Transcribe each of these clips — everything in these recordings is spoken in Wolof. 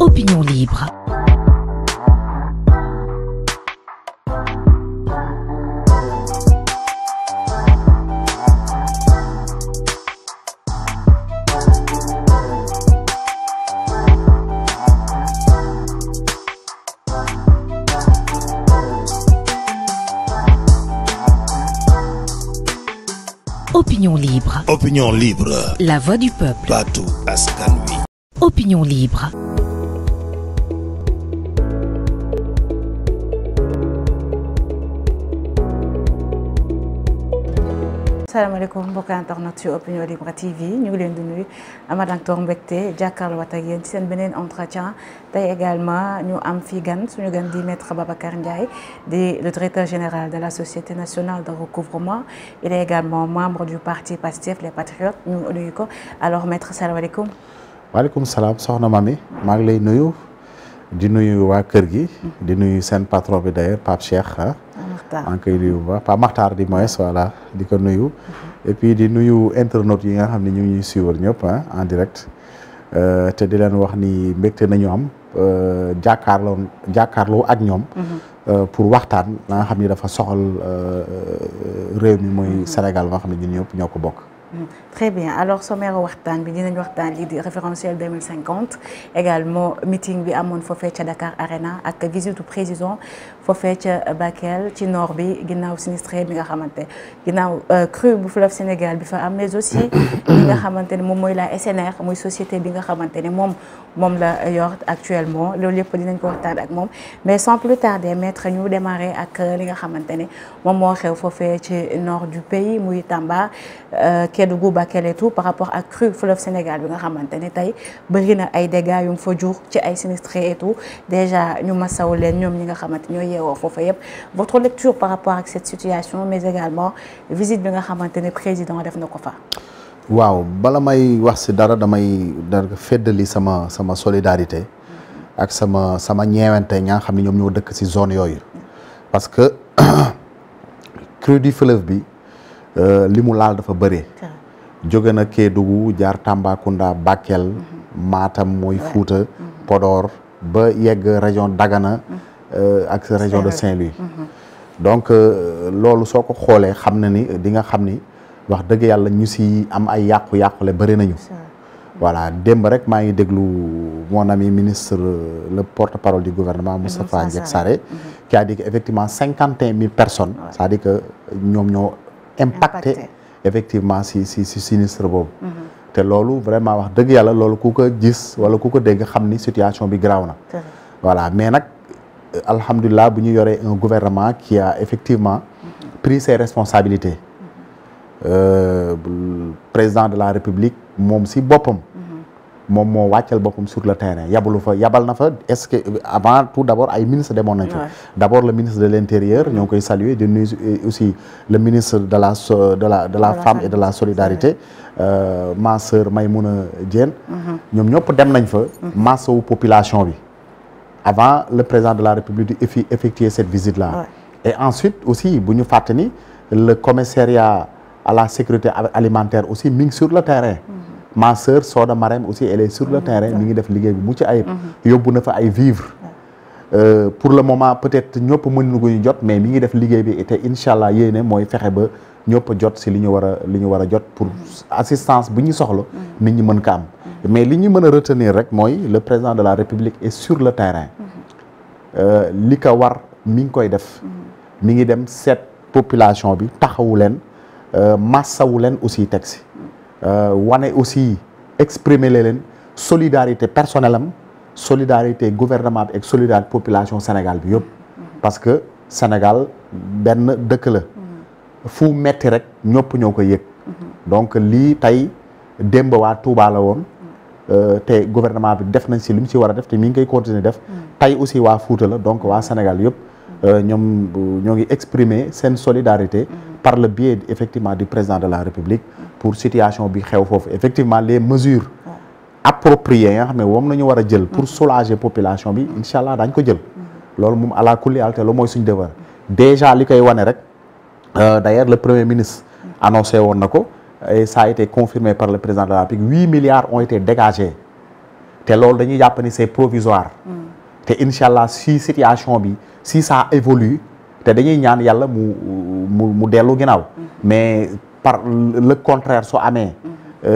Opinion libre. Opinion libre. Opinion libre. La voix du peuple. Baatu askan wi. Opinion libre. salaamaaleykum mbokk internet ci Opinion Libre TV ñu ngi leen di nuyu Amath Tor Mbecté jàkkaarloo ak yéen ci seen beneen entretien tey également ñu am fii gan suñu gan di maître Babacar Ndiaye di le directeur général de la Société nationale de recouvrement il est également membre du parti Pastef les Patriotes ñu nuyu ko alors maître salaamaaleykum. waaleykum salaam soxna Mami maa ngi lay nuyu di nuyu waa kër gi. di nuyu seen patron bi d'ailleurs Pape Cheikh maa ngi koy nuyu bu baax Pape Makhtar di moins voilà di ko nuyu. et puis di nuyu internautes yi nga xam ne ñu ngi ñuy suivre ñëpp en direct te di leen wax ni mbégte nañu am jàkkaarloo ak ñoom. pour waxtaan la nga xam ni dafa soxal réew mi mooy Sénégal nga xam ne ñun ñëpp ñoo ko bokk. Très bien alors sommaire waxtaan bi dinañ waxtaan lii di référentiel 2050 également meeting bi amoon foofee ca Dakar Arena ak visite du président foofee ca Bakel ci nord bi ginnaaw sinistré bi nga xamante ginnaaw crue bu fleuve Sénégal bi fa am mais aussi li nga xamante ne moom mooy la SNR muy société bi nga xamante ne moom la yor actuellement loolu yëpp dinañ ko waxtaan ak moom mais sans plus tarder maître ñu démarrer ak li nga xamante ne moom moo xew foofee ci nord du pays muy Tamba Kédougou Bakel et tout par rapport ak crue fleuve Sénégal bi nga xamante ne tey bëri na ay dégâts yu mu fa jur ci ay sinistrés et tout déjà ñu masawu leen ñoom ñi nga xamante ñoo yeewoo foofa yëpp votre lecture par rapport ak cette situation mais également visite bi nga xamante ne président def na ko fa. waaw bala may wax si dara damay feddali sama solidarité ak sama ñeewante ñaa nga xam ne ñoom ñoo dëkk si zone yooyu parce que crue du fleuve bi li mu laal dafa bëree. jóge na Kédougou jaar Tambacounda Bakel Matam mooy Fouta Podor ba yegg région Dagana ak région de Saint-Louis donc loolu soo ko xoolee xam na ni di nga xam ni wax dëgg yàlla ñu si am ay yàqule bëri nañu voilà démb rek maa ngi déglu mon ami ministre le porte-parole du gouvernement Moustapha Diacksaré qui a dit que effectivement 51 000 personnes c'est-à-dire que ñoom ñoo impacté effectivement si sinistre boobu te loolu vraiment wax dëgg yàlla loolu ku ko gis wala ku ko dégg xam ni situation bi garaaw na voilà mais nag alhamdulilah bu ñu yoree un gouvernement qui a effectivement pris ses responsabilités président de la République moom si boppam moom moo wàccal boppam sur le terrain yabal na fa est-ce que avant tout d'abord ay ministre demoon nañ fa d'abord le ministre de l'intérieur ñoo ngi koy saluer di nuyu aussi le ministre de la femme et de la solidarité ma sœur Maymouna Diène ñoom ñëpp dem nañ fa massawu population bi avant le président de la République di effectuer cette visite là et ensuite aussi bu ñu fàtte ni le commissariat à la sécurité alimentaire aussi mi ngi sur le terrain ma sœur Soda Marème aussi elle est sur le terrain mi ngi def liggéey bi mucc ayib yóbbu na fa ay vivres pour le moment peut-être ñëpp mënuñu ko ñu jot mais mi ngi def liggéey bi te incha allah yéene mooy fexe ba ñëpp jot si li ñu war a jot pour assistance bu ñu soxla nit ñi mën ko am mais li ñu mën a retenir rek mooy le président de la République est sur le terrain li ko war mi ngi koy def mi ngi dem seet population bi taxawu leen massawu leen aussi teg si wane aussi exprimer leen solidarité personnelle am solidarité gouvernement bi ak solidarité population Sénégal bi yëpp parce que Sénégal benn dëkk la fu metti rek ñëpp ñoo ko yëg donc lii tey démb waa Touba la woon te gouvernement bi def nañ si li mu si war a def te mi ngi koy continuer def tey aussi waa Fouta la donc waa Sénégal yëpp ñoom ñoo ngi exprimer seen solidarité par le biais effectivement du président de la République pour situation bi xew foofu effectivement les mesures appropriées nga xam ne moom nañu war a jël pour soulager population bi incha allah daañ ko jël loolu moom à la kulli haal te loolu mooy suñu devoir déjà li koy wane rek d'ailleurs le premier ministre annoncé woon na ko et ça a été confirmé par le président de la République 8 milliards ont été dégagés te loolu dañuy jàpp ni c'est provisoire te incha allah si situation bi si ça évolue te dañuy ñaan yàlla mu dellu ginnaaw mais par le contraire soo amee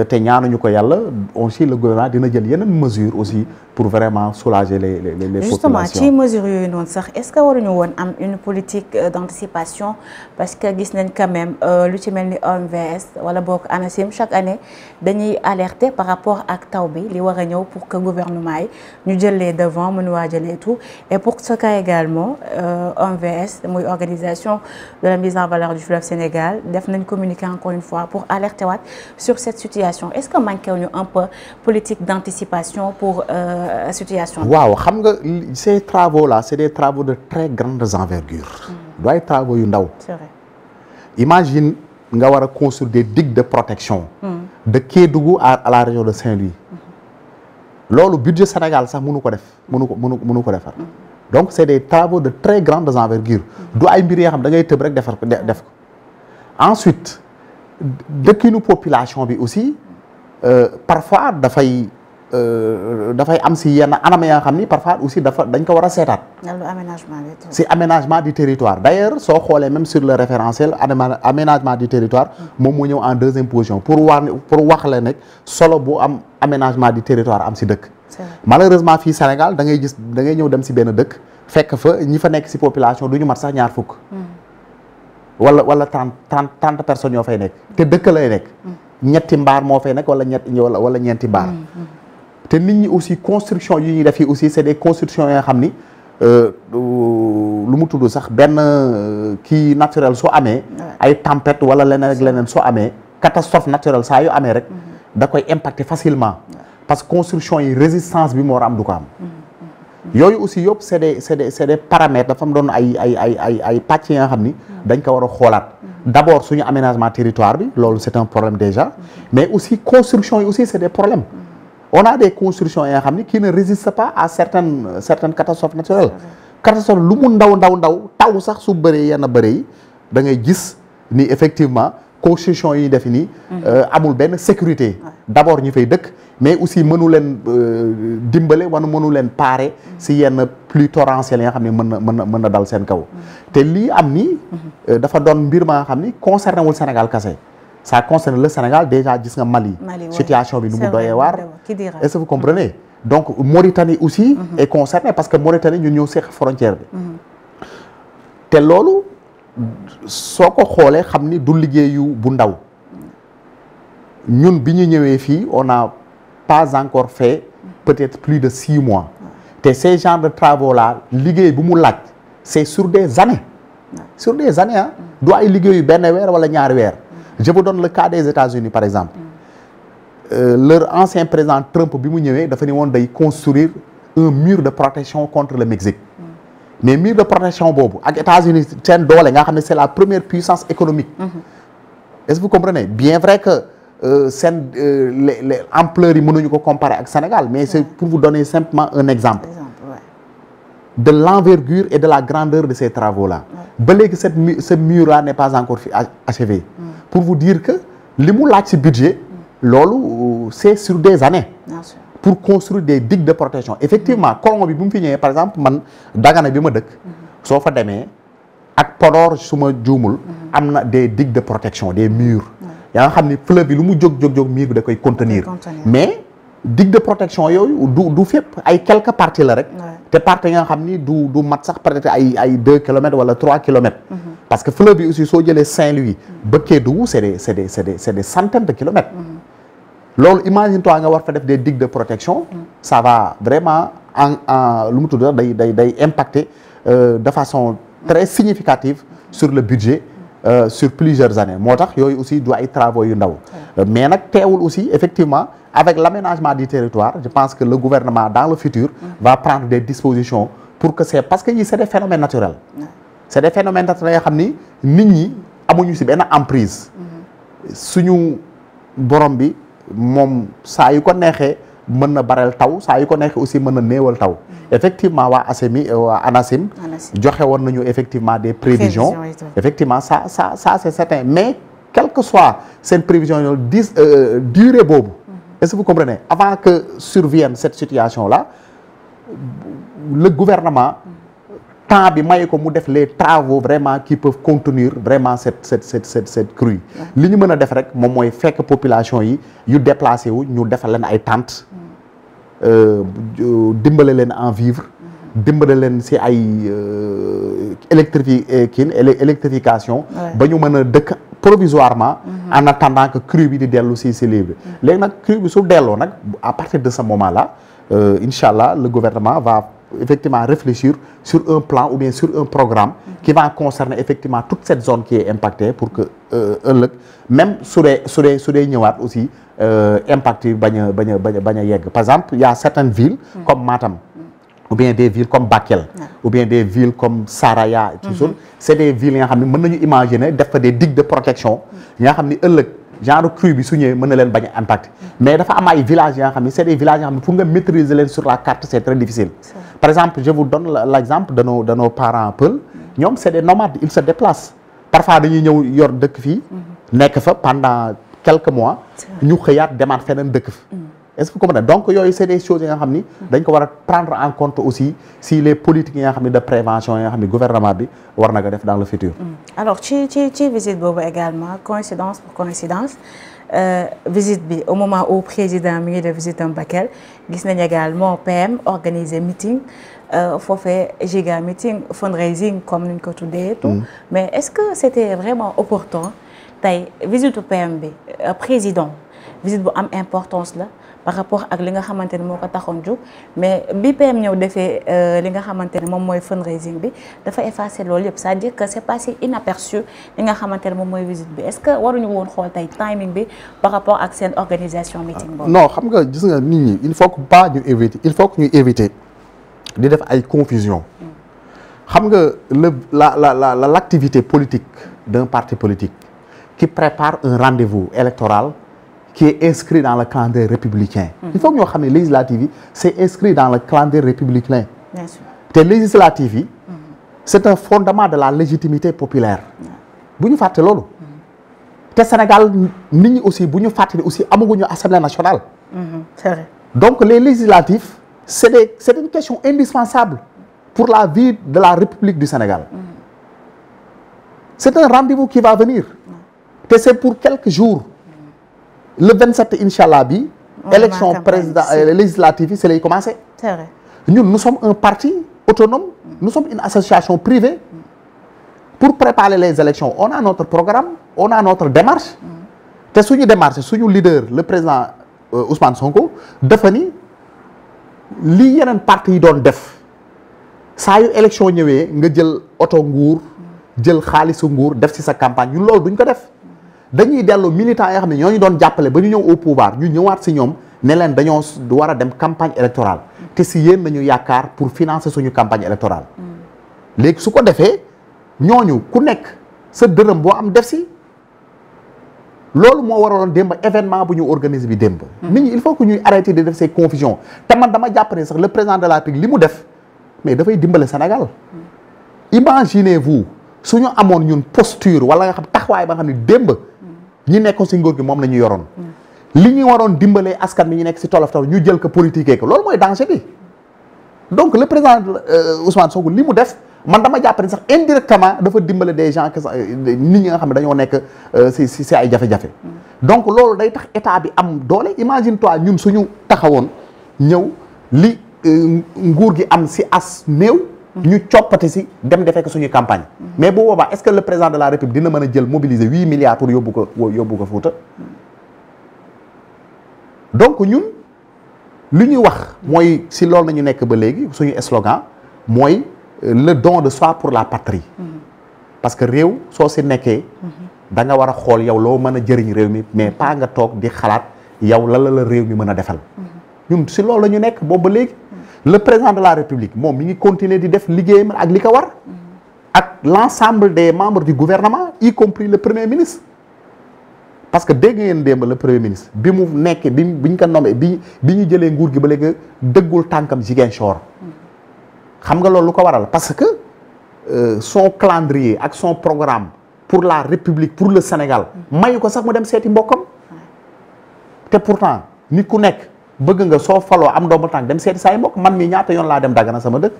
te ñaanuñu ko yàlla aussi le gouvernement dina jël yeneen mesures aussi pour vraiment soulager les justement populations. ci mesures yooyu noonu sax est-ce que waruñu woon am une politique d'anticipation parce que gis nañ quand même lu ci mel ni OMVS wala boog ANACIM chaque année dañuy alerter par rapport ak taw bi li war a ñëw pour que gouvernement yi ñu jël les devants mën waajal et tout et pour ce cas également OMVS muy organisation de la mise en valeur du fleuve Sénégal def nañ communiquer encore une fois pour alerter waat sur cette situation est-ce que manqué wuñu un peu politique d'anticipation pour situation bi. waaw xam nga ces travaux là c'est des travaux de très grandes envergures. du ay travaux yu ndaw. c'est vrai. imagine nga war a construire des digues de protection. de Kédougou à la région de Saint-Louis. loolu budget Sénégal sax mënu ko def mënu ko defar. donc c'est des travaux de très grandes envergures. du ay mbir yoo xam da ngay tëb rek defar ko def ko. ensuite dëkkinu population bi aussi parfois dafay am si yenn anam yaa xam ni parfois aussi dañ ko war a seetaat. si aménagement du territoire d'ailleurs soo xoolee même sur le référentiel aménagement du territoire moom moo ñëw en deuxième position pour wax la nekk solo bu am aménagement du territoire am si dëkk. malheureusement fii Sénégal da ngay ñëw dem si benn dëkk fekk fa ñi fa nekk si population du ñu mat sax ñaar fukk. wala 30 personnes ñoo fay nekk te dëkk lay nekk. ñetti mbaar moo fay nekk wala ñeenti mbaar. te nit ñi aussi construction yi ñuy def fii aussi c'est des constructions yoo xam ni lu mu tudd sax benn kii naturel soo amee. ay tempête wala leneen ak leneen soo amee catastrophe naturelle saa yu amee rek. da koy impacter facilement. parce que construction yi résistance bi moo war a am du ko am. yooyu aussi yëpp c'est des paramètres dafa am doon ay pàcc yi nga xam ni. dañ ko war a xoolaat. d'abord suñu aménagement territoire bi loolu c'est un problème déjà. mais aussi construction yi aussi c'est des problèmes. on a des constructions yoo xam ni qui ne résistent pas à certaines catastrophes naturelles. catastrophe lu mu ndaw taw sax su bëree yenn bëre yi da ngay gis ni effectivement construction yi ñu def nii. amul benn sécurité. d'abord ñu fay dëkk mais aussi mënu leen dimbale wala mënu leen parer si yenn pluies torrentielles yi nga xam ne mën na dal seen kaw. te lii am nii. dafa doon mbir ma nga xam ni concerné wul Sénégal kese. ça concerne le Sénégal déjà gis nga Mali situation bi nu mu doyee waar est-ce que vous comprenez donc Mauritanie aussi est concernée parce que Mauritanie ñun ñëw seq frontière bi te loolu soo ko xoolee xam ni du liggéeyu bu ndaw ñun bi ñu ñëwee fii on n'a pas encore fait peut-être plus de 6 mois te ces genres de travaux là liggéey bu mu laaj c'est sur des années ah du ay liggéeyu benn weer wala ñaari weer. Je vous donne le cas des États-Unis par exemple. Leur ancien président Trump bi mu ñëwee dafa ni woon day construire un mur de protection contre le Mexique. mais mur de protection boobu ak États-Unis seen doole nga xam ne c'est la première puissance économique. est-ce que vous comprenez bien vrai que seen les ampleurs yi mënuñu ko comparer ak Sénégal mais c'est pour vous donner simplement un exemple. de l'envergure et de la grandeur de ces travaux-là. ba léegi ce mur-là n'est pas encore achevé. pour vous dire que li mu laaj ci budget loolu c'est sur des années. pour construire des digues de protection effectivement Congo bi bu mu fi ñëwee par exemple man Dagana bi ma dëkk. soo fa demee ak Podor su ma juumul. am na des digues de protection des murs. yaa nga xam ni fleuve bi lu mu jóg mur bi da koy contenir. mais digue de protection yooyu du fépp ay quelques parties la rek. te parties nga xam ni du mat sax peut-être ay 2 kilomètres wala 3 kilomètres. parce que fleuve bi aussi soo jëlee Saint-Louis ba Kédougou c'est des centaines de kilomètres. loolu imagine-toi nga war fa def des digues de protection. ça va vraiment lu mu tudd day impacter de façon très significative sur le budget sur plusieurs années moo tax yooyu aussi du ay travaux yu ndaw. mais nag teewul aussi effectivement avec l'aménagement du territoire je pense que le gouvernement dans le futur va prendre des dispositions pour que parce que c'est des phénomènes naturels. c'est des phénomènes naturels yoo xam ni nit ñi amuñu ci benn emprise. suñu borom bi moom saa yu ko neexee mën na bareel taw saa yu ko neexee aussi mën na néewal taw. effectivement waa ANACIM joxe woon nañu effectivement des prévisions. effectivement ça c'est certain mais quel que soit seen prévision yooyu durée boobu. est-ce que vous comprenez? Avant que survienne cette situation-là, le gouvernement temps bi maye ko mu def les travaux vraiment qui peuvent contenir vraiment cette crue. li ñu mën a def rek moom mooy fekk population yi yu déplacé wu ñu defal leen ay tentes dimbale leen en vivre dimbale leen si ay électrification ba ñu mën a dëkk provisoirement en attendant que crue bi di dellu si livre léegi nag crue bi su delloo nag à partir de ce moment là inchallah le gouvernement va effectivement réfléchir sur un plan ou bien sur un programme qui va concerner effectivement toute cette zone qui est impactée pour que ëllëg même su dee ñëwaat aussi impact yi bañ a yegg. Par exemple il y a certaines villes comme Matam ou bien des villes comme Bakel ou bien des villes comme Saraya et tout ça, c'est des villes yi nga xam ne mën nañu imaginer def fa des digues de protection yi nga xam ni ëllëg genre crue bi su ñëwee mën na leen bañ a impacté mais dafa am ay villages yoo xam ne c'est des villages yoo xam ne pour nga maîtriser leen sur la carte c'est très difficile. Par exemple je vous donne l'exemple de nos parents Peul ñoom c'est des nomades, ils se déplacent parfois dañuy ñëw yor dëkk fii nekk fa pendant quelques mois ñu xëyaat demaat feneen dëkk fa. Est-ce que vous comprenez? Donc yooyu c'est des choses yi nga xam ni dañ ko war a prendre en compte aussi si les politiques yi nga xam ne de prévention yi nga xam ne gouvernement bi war na ko def dans le futur. Alors ci visite boobu également coïncidence pour coïncidence visite bi au moment où président mi ngi def visite am Bakel gis nañ également PM organiser meeting foofee giga meeting fundraising comme niñ ko tuddee tout mais est-ce que c'était vraiment opportun tey visite PM bi président visite bu am importance la par rapport ak li nga xamante ne moo ko taxoon jóg mais bi PM ñëw defee li nga xamante ne moom mooy fundraising bi dafa effacer loolu yëpp c'est-à-dire que c'est passé inaperçu li nga xamante ne moom mooy visite bi est-ce que waruñu woon xool tey timing bi par rapport ak seen organisation meeting boobu. Non xam nga gis nga nit ñi il faut que pas ñu éviter il faut que ñu éviter di def ay confusion xam nga l'activité politique d'un parti politique qui prépare un rendez-vous électoral qui est inscrit dans le calendrier républicain. Il faut que ñoo xam ne législative yi c'est inscrit dans le calendrier républicain. Bien sûr. te législative yi c'est un fondement de la légitimité populaire. bu ñu fàtte loolu. te Sénégal nit ñi aussi bu ñu fàtte aussi amaguñu assemblée nationale. C'est vrai. Donc les législatives c'est une question indispensable pour la vie de la République du Sénégal. C'est un rendez-vous qui va venir. te c'est pour quelques jours. Le 27 inchallah bi élection président législative yi c'est lay commencer. C'est vrai. Ñun nous sommes un parti autonome, nous sommes une association privée. Pour préparer les élections on a notre programme, on a notre démarche. te suñu démarche suñu leader le président Ousmane Sonko dafa ni li yeneen parti yi doon def saa yu élection ñëwee nga jël oto nguur jël xaalisu nguur def ci sa campagne ñun loolu duñ ko def. dañuy dellu militants yoo xam ne ñoo ñu doon jàppale ba ñu ñëw au pouvoir ñu ñëwaat si ñoom ne leen dañoo war a dem campagne électorale te si yéen nañu yaakaar pour financer suñu campagne électorale. léegi su ko defee ñooñu ku nekk sa dërëm boo am def si loolu moo waroon démb événement bu ñu organiser bi démb. nit ñi il faut que ñuy arrêter de def ces confusions te man dama jàpp ne sax le président de la République li mu def mais dafay dimbale Sénégal. Imaginez-vous suñu amoon ñun posture wala nga xam taxawaay ba nga xam ne démb. ñi nekkoon ci nguur gi moom la ñu yoroon. li ñu waroon dimbalee askan bi ñu nekk ci tolof tolof ñu jël ko politique ko loolu mooy danger bi. donc le président Ousmane Sonko li mu def man dama jàpp ne sax indirectement dafa dimbale des gens que nit ñi nga xam ne dañoo nekk ci ay jafe-jafe. donc loolu day tax état bi am doole imagine toi ñun suñu taxawoon ñëw li nguur gi am ci as néew. ñu coppati si dem defee ko suñu campagne. mais bu boobaa est-ce que le président de la République dina mën a jël mobiliser 8 milliards pour yóbbu ko Fouta. donc ñun li ñuy wax mooy si loolu nañu nekk ba léegi suñu slogan mooy le don de soi pour la patrie. parce que réew soo si nekkee. da nga war a xool yow loo mën a jëriñ réew mi mais pas nga toog di xalaat yow la réew mi mën a defal. ñun si loolu la ñu nekk boobu ba léegi. le président de la République moom mi ngi continuer di def liggéeyam ak li ko war ak l'ensemble des membres du gouvernement y compris le premier ministre parce que dégg ngeen démb le premier ministre bi mu nekk bi ñu ko nommé bi ñu jëlee nguur gi ba léegi dëggul tànkam Ziguinchor xam nga loolu lu ko waral parce que son calendrier ak son programme pour la République pour le Sénégal mayu ko sax mu dem seeti mbokkam te pourtant nit ku nekk bëgg nga soo faloo am doomu tànk dem seeti saay mbokk. man mii ñaata yoon laa dem Dagana sama dëkk.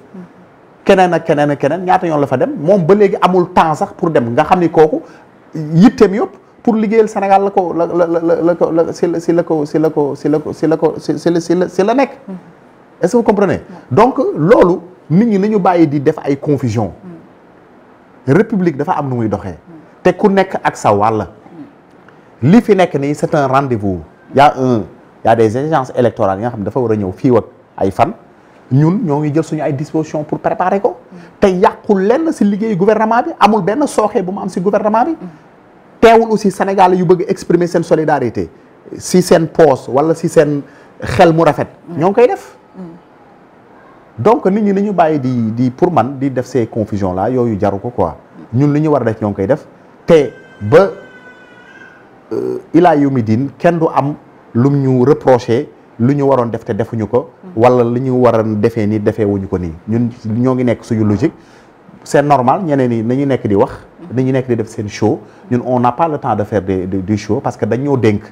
keneen ak keneen ak keneen ñaata yoon la fa dem moom ba léegi amul temps sax pour dem nga xam ni kooku yitteem yëpp pour liggéeyal Sénégal la ko si la nekk. est-ce que vous comprenez. donc loolu nit ñi nañu bàyyi di def ay confusion. république dafa am nu muy doxee. te ku nekk ak sa wàll. li fi nekk nii c'est un rendez-vous. y a des échéances électorales yi nga xam ne dafa war a ñëw fii ak ay fan. ñun ñoo ngi jël suñu ay dispositions pour préparer ko. te yàqul lenn si liggéeyu gouvernement bi amul benn sooxee bu mu am si gouvernement bi. teewul aussi Sénégal yu bëgg exprimer seen solidarité si seen poste wala si seen xel mu rafet. ñoo ngi koy def. donc nit ñi nañu bàyyi di pour man di def ces confusions là yooyu jaru ko quoi. ñun li ñu war a def ñoo ngi koy def te ba ilaa yawmi diin kenn du am lum ñu reproché lu ñu waroon def te defuñu ko. wala li ñu war a defee nii defee wuñu ko nii ñun ñoo ngi nekk suñu logique. c'est normal ñeneen ñi nañu nekk di wax. dañu nekk di def seen show ñun on n'a pas le temps de faire des shows parce que dañoo dénk.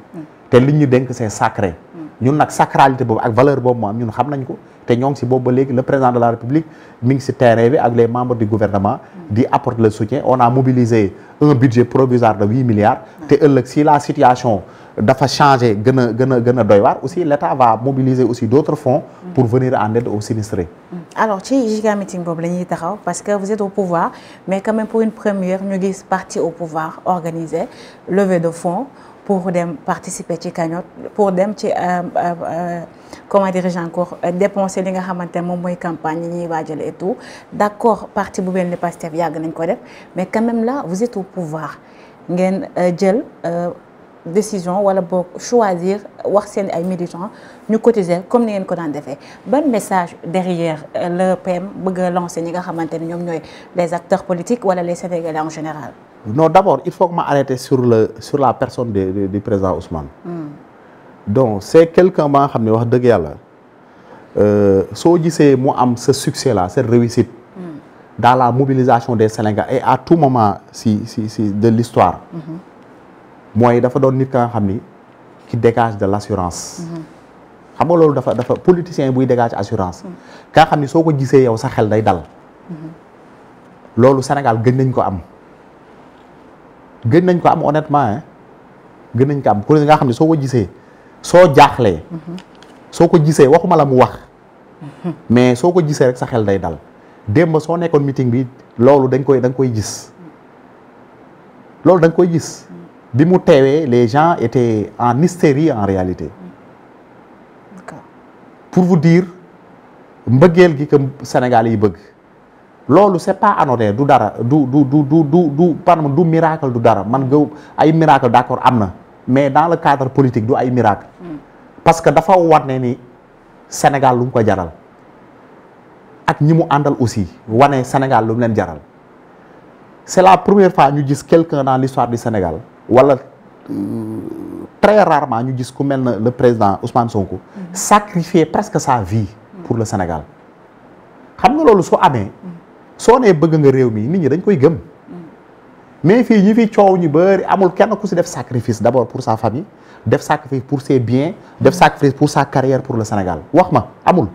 te li ñu dénk c'est sacré. ñun nag sacralité boobu ak valeur boobu moo am ñun xam nañ ko. te ñoo ngi si boobu ba léegi le président de la République mi ngi si terrain bi ak les membres du gouvernement di apporter le soutien on a mobilisé un budget provisoire de 8 milliards te ëllëg si la situation dafa changé gën a doy waar aussi l'État va mobiliser aussi d'autres fonds pour venir en aide aux sinistrés. alors ci giga meeting boobu la ñuy taxaw parce que vous êtes au pouvoir mais quand même pour une première ñu gis parti au pouvoir organiser levée de fonds pour dem participer ci cagnotte pour dem ci comment dirais-je encore dépenser li nga xamante ne moom mooy campagne yi ñuy waajal et tout d'accord parti bu mel ni Pastef yàgg nañ ko def mais quand même là vous êtes au pouvoir ngeen jël décision wala boog choisir wax seen ay militants ñu cotiser comme ni ngeen ko daan defee ban message derrière le PM bëgg a lancer ñi nga xamante ne ñoom ñooy les acteurs politiques wala les Sénégalais en général. non d'abord il faut que ma arrêter sur la personne du président Ousmane. donc c'est quelqu'un ba nga xam ne wax dëgg yàlla soo gisee mu am ce succès là cette réussite. dans la mobilisation des Sénégalais et à tout moment si de l'histoire. mooy dafa doon nit ka nga xam ni qui dégage de l'assurance. xam nga loolu dafa politicien buy dégage assurance. ka nga xam ni soo ko gisee yow sa xel day dal. loolu Sénégal gën nañ ko am. gën nañ ko am honnêtement hein gën nañ ko am ku nga xam ne soo ko gisee soo jaaxlee. soo ko gisee waxuma la mu wax. mais soo ko gisee rek sa xel day dal. démb soo nekkoon meeting bi loolu da nga koy gis. loolu da nga koy gis. bi mu teewee les gens étaient en hystérie en réalité. D'accord. pour vous dire mbëggeel gi que Sénégal yi bëgg. loolu c'est pas anodin du dara du miracle du dara man gëw ay miracle d'accord am na mais dans le cadre politique du ay miracle. parce que dafa war ne ni Sénégal lu mu ko jaral. ak ñi mu àndal aussi wane Sénégal lu mu leen jaral. c'est la première fois ñu gis quelqu'un dans l'histoire du Sénégal wala très rarement ñu gis ku mel na le président Ousmane Sonko. sacrifier presque sa vie pour le Sénégal. xam nga loolu soo amee. soo nee bëgg nga réew mi nit ñi dañ koy gëm. mais fii ñi fi coow ñu bari amul kenn ku ci def sacrifice d'abord pour sa famille def sacrifice pour ses biens def sacrifice pour sa carrière pour le Sénégal wax ma amul.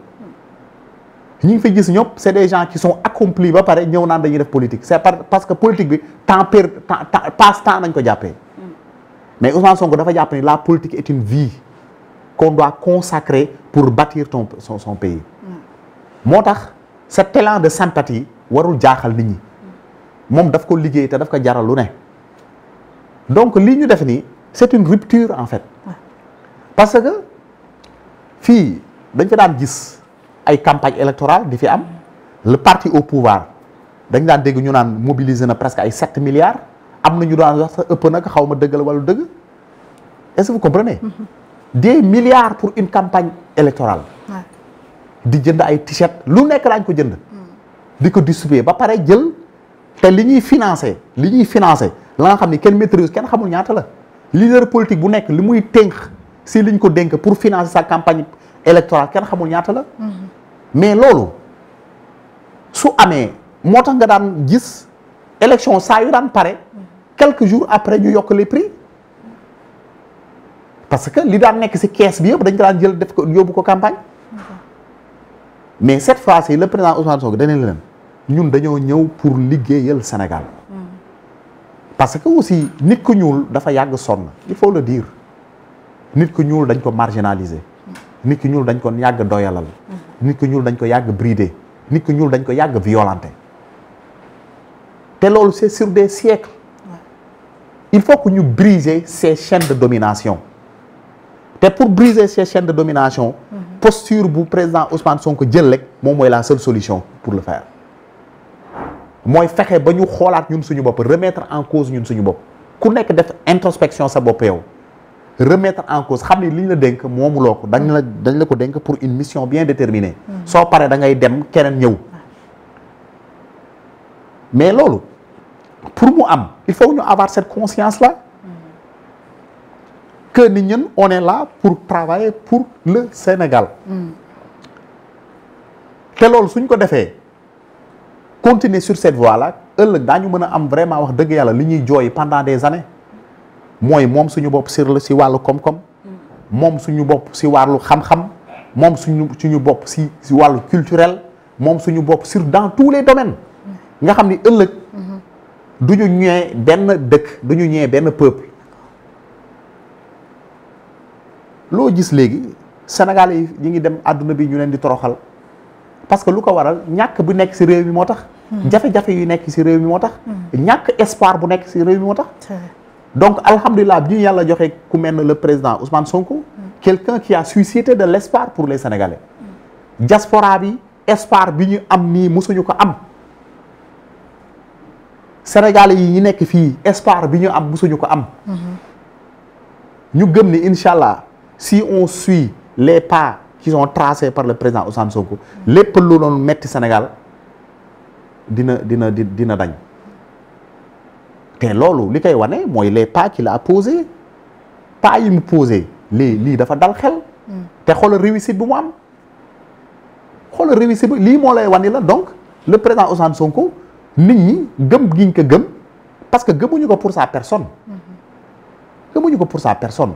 ñi ngi fi gis ñëpp c'est des gens qui sont accomplis ba pare ñëw naan dañuy def politique c'est parce que politique bi passe-temps nañ ko jàppee. mais Ousmane Sonko dafa jàpp ni la politique est une vie qu'on doit consacrer pour bâtir son pays. moo tax cet élan de sympathie warul jaaxal nit ñi. moom daf ko liggéey te daf ko jaral lu ne. donc lii ñu def nii c'est une rupture en fait. parce que fii dañ fa daan gis ay campagne électorale di fi am. le parti au pouvoir dañ daan dégg ñu naan mobiliser na presque ay 7 milliards. am na ñu daan wax sax ëpp nag xaw ma dëgg la wala dëgg. est-ce que vous comprenez. des milliards pour une campagne électorale. di jënd ay t-shirt lu nekk daañ ko jënd. di ko distribuer ba pare jël. te li ñuy financer la nga xam ni kenn maîtrise kenn xamul ñaata la leader politique bu nekk li muy tënk si liñ ko dénk pour financer sa campagne électorale kenn xamul ñaata la. mais loolu su amee moo tax nga daan gis élection saa yu daan pare quelques jours après ñu yokk les prix parce que li daan nekk ci kees bi yëpp dañ ko daan jël def ko yóbbu ko campagne. mais cette fois-ci le président Ousmane Sonko dañu leen ñun dañoo ñëw pour liggéeyal Sénégal. parce que aussi nit ku ñuul dafa yàgg sonn il faut le dire nit ku ñuul dañ ko marginaliser. nit ku ñuul dañ ko yàgg doyalal. nit ku ñuul dañ ko yàgg brider. nit ku ñuul dañ ko yàgg violenter. te loolu c'est sur des siècles. il faut que ñu briser ces chaînes de domination. te pour briser ces chaînes de domination. posture bu président Ousmane Sonko jël rek moom mooy la seule solution pour le faire. mooy fexe ba ñu xoolaat ñun suñu bopp remettre en cause ñun suñu bopp ku nekk def introspection sa bopp yow remettre en cause xam ni li ñu la dénk moomuloo ko dañ la ko dénk pour une mission bien déterminée. soo paree da ngay dem keneen ñëw. mais loolu pour mu am il faut ñu avoir cette conscience là. que ni ñun on est là pour travailler pour le Sénégal. te loolu suñ ko defee. continuer sur cette voie là ëllëg daañu mën a am vraiment wax dëgg yàlla li ñuy jooy pendant des années mooy moom suñu bopp si wàllu koom-koom moom suñu bopp si wàllu xam-xam moom suñu bopp si wàllu culturel moom suñu bopp sur dans tous les domaines nga xam ni ëllëg du ñu ñëwee benn dëkk du ñu ñëwee benn peuple loo gis léegi Sénégal yi ñu ngi dem àdduna bi ñu leen di toroxal parce que lu ko waral ñàkk bu nekk ci réew mi moo tax. jafe-jafe yu nekk ci réew mi moo tax. ñàkk espoir bu nekk ci réew mi moo tax. donc alhamdulilah bi ñu yàlla joxe ku mel ne le président Ousmane Sonko. quelqu'un qui a suscité de l'espoir pour les Sénégalais. diaspora bi espoir bi ñu am nii mosuñu ko am. Sénégalais yi ñu nekk fii espoir bi ñu am mosuñu ko am. ñu gëm ni incha allah si on suit les pas. qui sont tracés par le président Ousmane Sonko lépp lu doon metti Sénégal dina dañ te loolu li koy wane mooy les pas qu'il a posé pas yi mu posé lii dafa dal xel te xoolal réussite bu mu am xoolal réussite bi lii moo lay wane la donc le président Ousmane Sonko nit ñi gëm giñ ko gëm parce que gëmuñu ko pour sa personne gëmuñu ko pour sa personne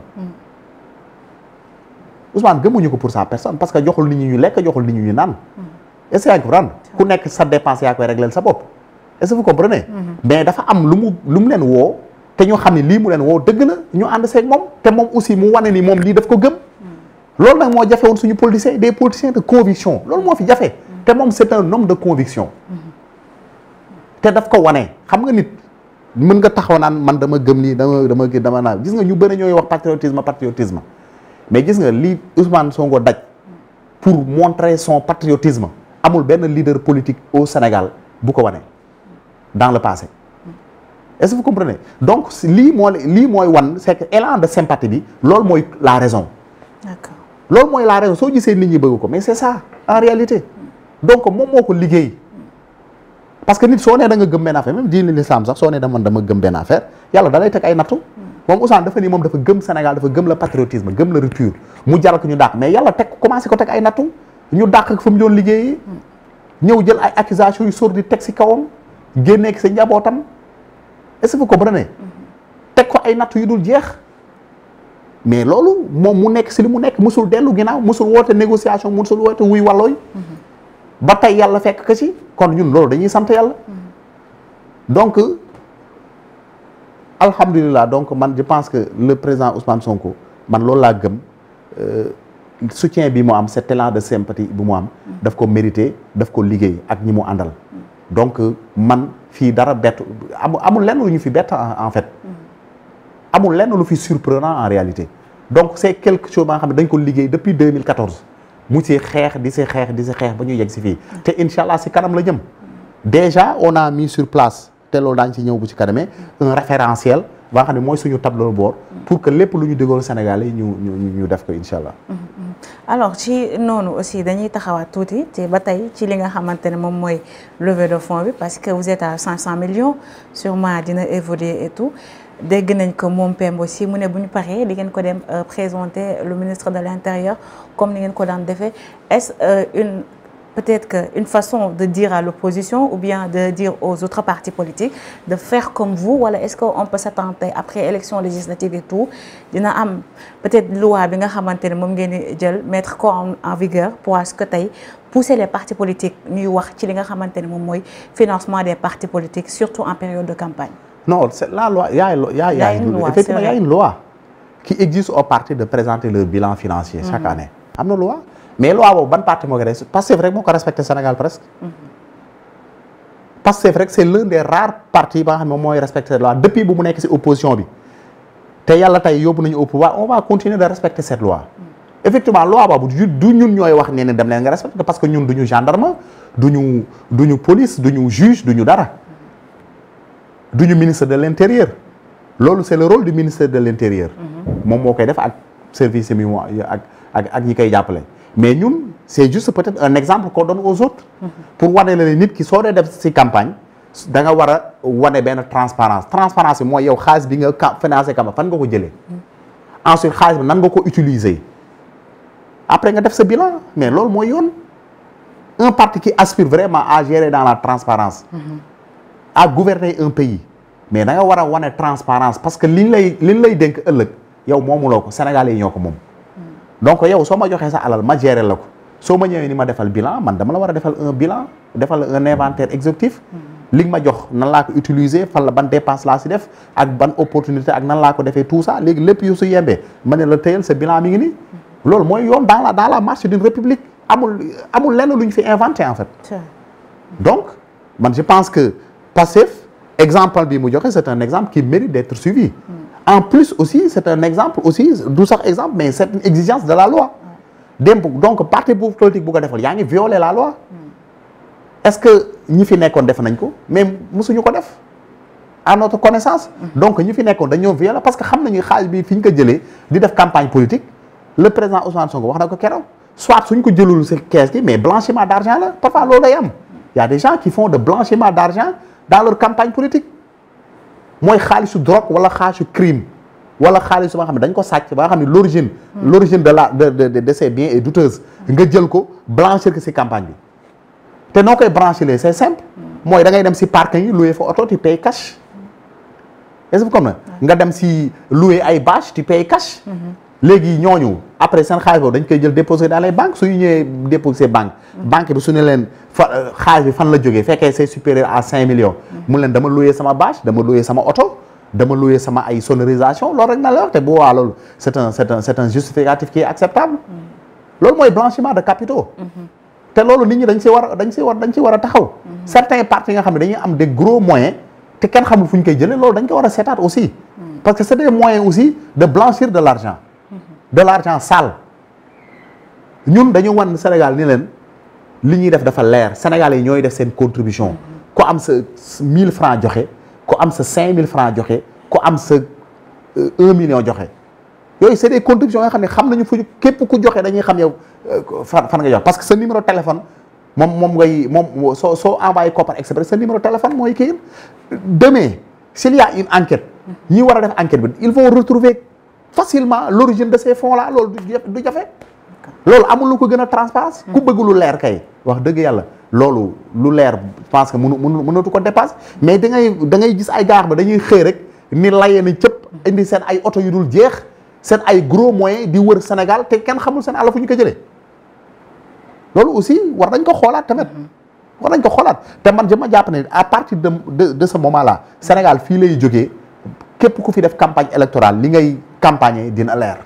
Ousmane gëmuñu ko pour sa personne parce que joxul nit ñi ñu lekk joxul nit ñi ñu naan. est-ce que yaa ngi comprendre ku nekk sa dépense yaa koy régler sa bopp. est-ce que vous comprenez. mais dafa am lu mu leen woo te ñu xam ne lii mu leen woo dëgg la ñu ànd seeg moom te moom aussi mu wane ni moom lii daf ko gëm. loolu nag moo jafe woon suñu politiciens des politiciens de conviction loolu moo fi jafe te moom c'est un homme de conviction. te daf ko wane xam nga nit mën nga taxaw naan man dama gëm lii dama naan gis nga ñu bëri ñooy wax patriotisme. mais gis nga li Ousmane Sonko daj pour montrer son patriotisme amul benn leader politique au Sénégal bu ko wane dans le passé est-ce que vous comprenez donc lii mooy wan c'est que élan de sympathie bi loolu mooy la raison. D'accord loolu mooy la raison soo gisee nit ñi bëgg ko mais c'est ça en réalité donc moom moo ko liggéey parce que nit soo nee da nga gëm benn affaire même diine l'islam sax soo nee dama gëm benn affaire yàlla da lay teg ay nattu. moom Ousmane dafa ni moom dafa gëm Sénégal dafa gëm le patriotisme gëm la rupture mu jaral ko ñu dàq mais yàlla commencé ko teg ay nattu ñu dàq ak fa mu doon liggéeyee ñëw jël ay accusations yu sóor di teg ci kawam génnee ak sa njabootam est-ce que vous comprenez teg ko ay nattu yu dul jeex mais loolu moom mu nekk ci li mu nekk musul dellu ginnaaw musul woote négociation musul woote wuy wallooy ba tey yàlla fekk ko ci kon ñun loolu dañuy sant yàlla donc alhamdulilah donc man je pense que le président Ousmane Sonko man loolu laa gëm soutien bi mu am cet élan de sympathie bi mu am daf ko mérité daf ko liggéey ak ñi mu àndal donc man fii dara bett amul lenn lu ñu fi bett en fait amul lenn lu fi surprenant en réalité donc c'est quelque chose ba nga xam ne dañ ko liggéey depuis 2014 mu ci xeex di si xeex ba ñu yegg si fii te incha allah si kanam la jëm déjà on a mis sur place te loolu daañu ci ñëw bu ci kanamee un référentiel ba nga xam ne mooy suñu tableau de bord pour que lépp lu ñu déggoo Sénégal yi ñu def ko incha allah. alors ci noonu aussi dañuy taxawaat tuuti te ba tey ci li nga xamante ne moom mooy levée de fonds bi parce que vous êtes à 500 millions sûrement dina évoluer et tout dégg nañ ko moom Pembe aussi mu ne bu ñu paree di ngeen ko dem présenter le ministre de l'intérieur comme ni ngeen ko daan defee est-ce une peut-être qu'une façon de dire à l'opposition ou bien de dire aux autres partis politiques de faire comme vous, wala est-ce qu'on peut s'attendre après élection législative et tout dina am peut-être loi bi nga xamantene mom ngeen di jël mettre ko en vigueur pour à ce que tay pousser les partis politiques ñuy wax ci li nga xamantene mom moy financement des partis politiques surtout en période de campagne. Non, c'est la loi, il y a une loi, effectivement, il y a une loi qui existe aux partis de présenter leur bilan financier chaque année. Il y a une loi. Mais la loi, bonne partie, parce que c'est vrai qu'on respecte le Sénégal presque. Parce que c'est vrai que c'est l'un des rares partis qui respecte la loi. Depuis que vous êtes en opposition, on va continuer de respecter cette loi. Effectivement, la loi, nous respecter parce que nous sommes gendarmes, nous sommes police, nous sommes juges, nous sommes dara. Nous sommes ministre de l'Intérieur. C'est le rôle du ministère de l'Intérieur. Moi, je fais le service mais nous, c'est juste peut-être un exemple qu'on donne aux autres. Pour voir les gens qui sont dans ces campagnes, il faut avoir une transparence. Transparence, c'est moi, il y a des financer la campagne. Ensuite, il faut utiliser. Après, il y a ce bilan. Mais c'est un parti qui aspire vraiment à gérer dans la transparence, à gouverner un pays. Mais il faut avoir une transparence. Parce que ce qui est Sénégalais, donc yow soo ma joxee sa alal ma gérer la ko soo ma ñëwee ni ma defal bilan man dama la war a defal un bilan defal un inventaire exhaustif li nga ma jox nan laa ko utiliser fan la ban dépense laa si def ak ban opportunité ak nan laa ko defee tout ça léegi lépp yu su yembee ma ne la tëyal sa bilan mi ngi nii loolu mooy yoon dans la marche d'une république amul lenn lu ñu fi inventé en fait. Donc man je pense que Pastef exemple bi mu joxe c'est un exemple qui mérite d'être suivi. En plus aussi, c'est un exemple aussi, d'où ça exemple, mais c'est une exigence de la loi. Donc, parti politique, il y a violé la loi. Est-ce que nous finissons qu'on défend ça? Mais nous sommes à notre connaissance. Donc, nous finissons qu'on défend violé parce que nous savons que nous avons fait campagne politique. Le président Ousmane Sonko, soit nous avons fait cette caisse, mais blanchiment d'argent, parfois, il y a des gens qui font de blanchiment d'argent dans leur campagne politique. Moi, xaalisu drogue wala xaalisu crime wala xaalisu ba nga xam ne dañ ko sàcc ba nga xam ne l'origine de ces biens est douteuse nga jël ko blanchir ko ci campagne bi te noo koy blanchir c'est simple mooy da ngay dem ci parking yi louer fa oto tu payes cash est-ce que comme nga dem ci louer ay bâche tu payes cash léegi ñooñu après seen xaalis boobu dañ koy jël déposer dans les banques suñu ñëwee déposer banque bi su ne leen xaalis bi fan la jógee fekkee c'est supérieur à 5 millions mu leen dama louer sama bâche dama louer sama oto dama louer sama ay sonorisation loolu rek na la wax te bu waa loolu c'est un justificatif qui est acceptable loolu mooy blanchiment de capitaux te loolu nit ñi dañ ci war a taxaw certains partis nga xam ne dañuy am des gros moyens te kenn xamul fu ñu koy jëlee loolu dañ ko war a seetaat aussi parce que c'est des moyens aussi de blanchir de l'argent sale ñun dañu wan Sénégal ni leen li ñuy def dafa leer Sénégalais yi ñooy def seen contribution ku am sa 1000 francs joxe ku am sa 5000 francs joxe ku am sa 1 million joxe yooyu c'est des contributions yoo xam ne xam nañu fu képp ku joxe dañuy xam yow fan nga jox parce que sa numéro téléphone moom soo envoyé Kopar Express sa numéro téléphone mooy kii demain s'il y a une enquête ñi war a def enquête bi ils vont retrouver facilement l'origine de ces fonds là loolu du jafe loolu amul lu ko gën a transparence ku bëgg lu leer kay wax dëgg yàlla loolu lu leer je pense que mënatu ko dépasse mais da ngay gis ay gaax ba dañuy xëy rek ni layee na cëpp indi seen ay oto yu dul jeex seen ay gros moyens di wër Sénégal te kenn xamul seen àll fu ñu ko jëlee loolu aussi war nañ ko xoolaat tamit war nañ ko xoolaat te man ma jàpp ne à partir de ce moment là Sénégal fii lay jógee képp ku fi def campagne électorale li ngay campagne dina leer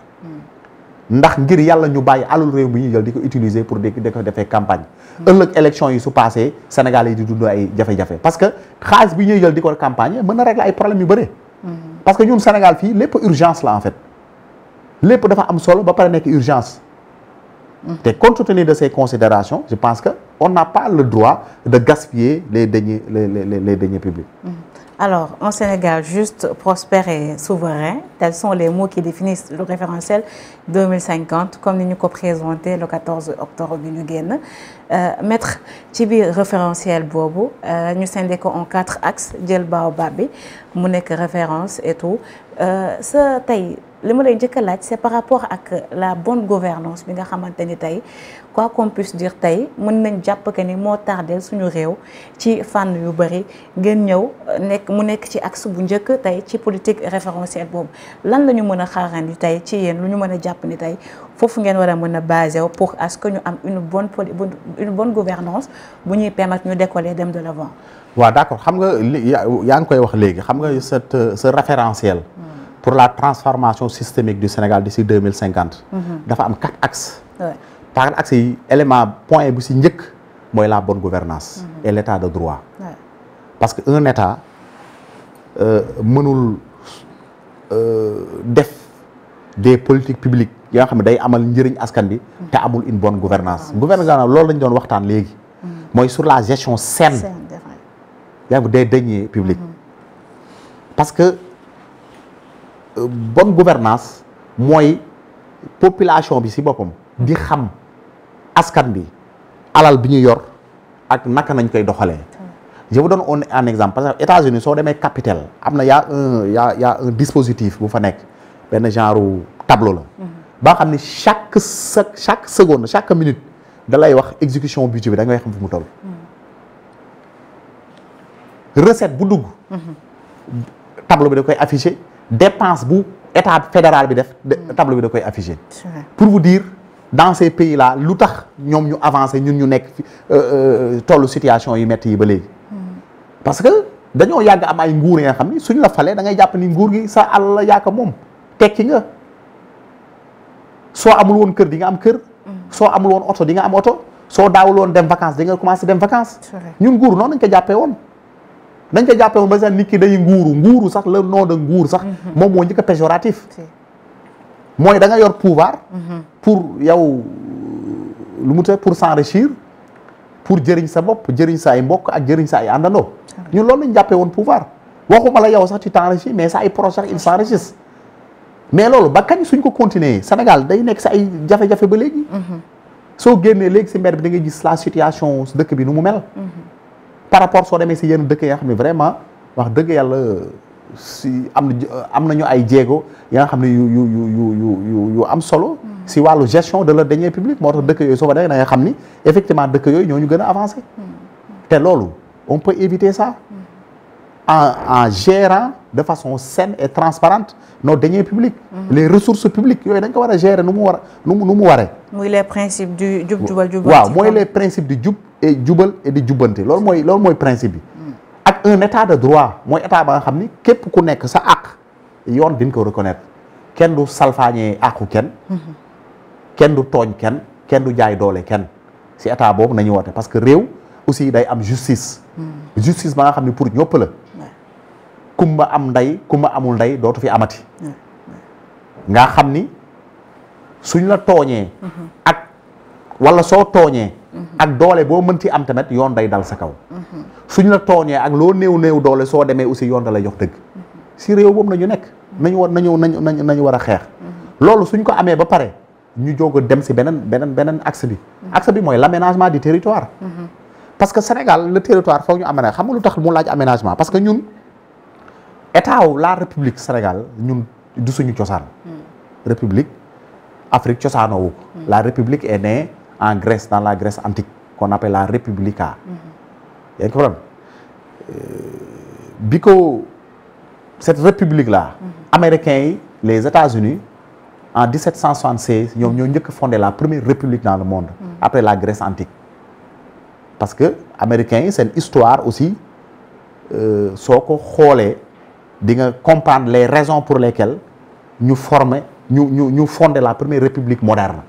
ndax ngir yàlla ñu bàyyi alal réew bi ñu jël di ko utiliser pour di ko defee campagne ëllëg élection yi su passé Sénégal yi di dund ay jafe-jafe parce que xaalis bi ñuy jël di ko campagne mën na régler ay problèmes yu bëri parce que ñun Sénégal fii lépp urgence la en fait lépp dafa am solo ba pare nekk urgence te compte tenu de ces considérations je pense que on n'a pas le droit de gaspiller les deniers publics. Alors, un Sénégal juste, prospère et souverain, tels sont les mots qui définissent le référentiel 2050, comme nous l'avons présenté le 14 octobre. Mettre Tibi référentiel Bobo, nous sommes en 4 axes, Djel Baobabi, Mounek référence et tout. Ce li ma lay njëkk a laaj c'est par rapport ak la bonne gouvernance bi nga xamante ni tey quoi qu'on puisse dire tey mën nañ jàpp que ni moo tardeel suñu réew ci fànn yu bëri ngeen ñëw mu nekk ci axe bu njëkk tey ci politique référentielle boobu lan la ñu mën a xaarandi tey ci yéen lu ñu mën a jàpp ni tey foofu ngeen war a mën a basé wu pour à ce que ñu am une bonne gouvernance bu ñuy permettre ñu décoller dem de l'avant. waaw d'accord xam nga yaa ngi koy wax léegi xam nga ce référentiel. pour la transformation systémique du Sénégal d'ici 2050. dafa am 4 axes. par axes yi point bu si njëkk mooy la bonne gouvernance et l'état de droit. parce que un état mënul def des politiques publiques yi nga xam ne day amal njëriñ askan bi te amul une bonne gouvernance gouvernance loolu lañ doon waxtaan léegi mooy sur la gestion saine yaa ngi des deniers publics parce que bonne gouvernance mooy population bi ci boppam di xam askan bi alal bi ñu yor ak naka nañ koy doxalee. Je vous donne un exemple parce que États-Unis soo demee capitale am na y a un dispositif bu fa nekk benn genre tableau la. ba nga xam ni chaque seconde chaque minute da lay wax exécution budget bi da ngay xam fu mu toll. recette bu dugg. tableau bi da koy affiché. dépense bu état fédéral bi def tableau bi da koy affiché pour vous dire dans ces pays là lu tax ñoom ñu avancé ñun ñu nekk fi tollu situation yu métti yi ba léegi parce que dañoo yàgg am ay nguur yi nga xam ni suñ la falee da ngay jàpp ni nguur gi sa àll la yaaka moom tekki nga soo amul woon kër di nga am kër soo amul woon oto di nga am oto soo daawul woon dem vacances di nga commencé dem vacances ñun nguur noonu nañ ko jàppee woon dañ ko jàppee woon ba sax nit ki day nguuru sax le nom de nguur sax moom moo njëkk a péjoratif mooy da nga yor pouvoir pour yow lu mu te pour s'enrichir pour jëriñ sa bopp jëriñ sa ay mbokk ak jëriñ sa ay àndandoo ñun loolu lañ jàppee woon pouvoir waxuma la yow sax tu t'enrichis mais sa ay proches sax ils s'enrichissent mais loolu ba kañ suñ ko continuer Sénégal day nekk sa ay jafe-jafe ba léegi soo génnee léegi si mbedd bi da ngay gis la situation dëkk bi nu mu mel par rapport soo demee si yenn dëkk yi nga xam ne vraiment wax dëgg yàlla si am nañu ay jéego ya nga xam ne yu am solo si wàllu gestion de leur deniers publics moo tax dëkk yooyu soo ko defee da nga xam ni effectivement dëkk yooyu ñoo ñu gën a avancé te loolu on peut éviter ça en gérant de façon saine et transparente nos deniers publics les ressources publiques yooyu dañ ko war a gérer nu mu waree muy les principes du jub jubal jubal waaw mooy les principes du jub et jubal et di jubbante loolu mooy principe bi ak un état de droit mooy état ba nga xam ni képp ku nekk sa àq yoon dina ko reconnaître kenn du salfaañee àqu kenn du tooñ kenn du jaay doole kenn si état boobu nañu woote parce que réew aussi day am justice justice ba nga xam ni pour ñëpp la kumba am ndey kumba amul ndey dootu fi amati nga xam ni suñ la tooñee ak wala soo tooñee ak doole boo mënti am tamit yoon day dal sa kaw suñ la tooñee ak loo néew doole soo demee aussi yoon da lay jox dëgg si réew boobu nañu nekk nañu war a xeex loolu suñ ko amee ba pare ñu jóg a dem si beneen axe bi mooy l'aménagement du territoire parce que Sénégal le territoire foog ñu aménagé xam nga lu tax mu laaj aménagement parce que ñun état wu la république Sénégal ñun du suñu cosaan république Afrique cosaanoowu la république est née en Grèce dans la Grèce antique qu'on appelle la Republica yaa ngi ko problème bi ko cette république là américains yi les États-Unis en 1776 ñoom ñoo njëkk a fondé la première république dans le monde après la Grèce antique parce que américains yi seen histoire aussi soo ko xoolee di nga comprendre les raisons pour lesquelles ñu fondé la première république moderne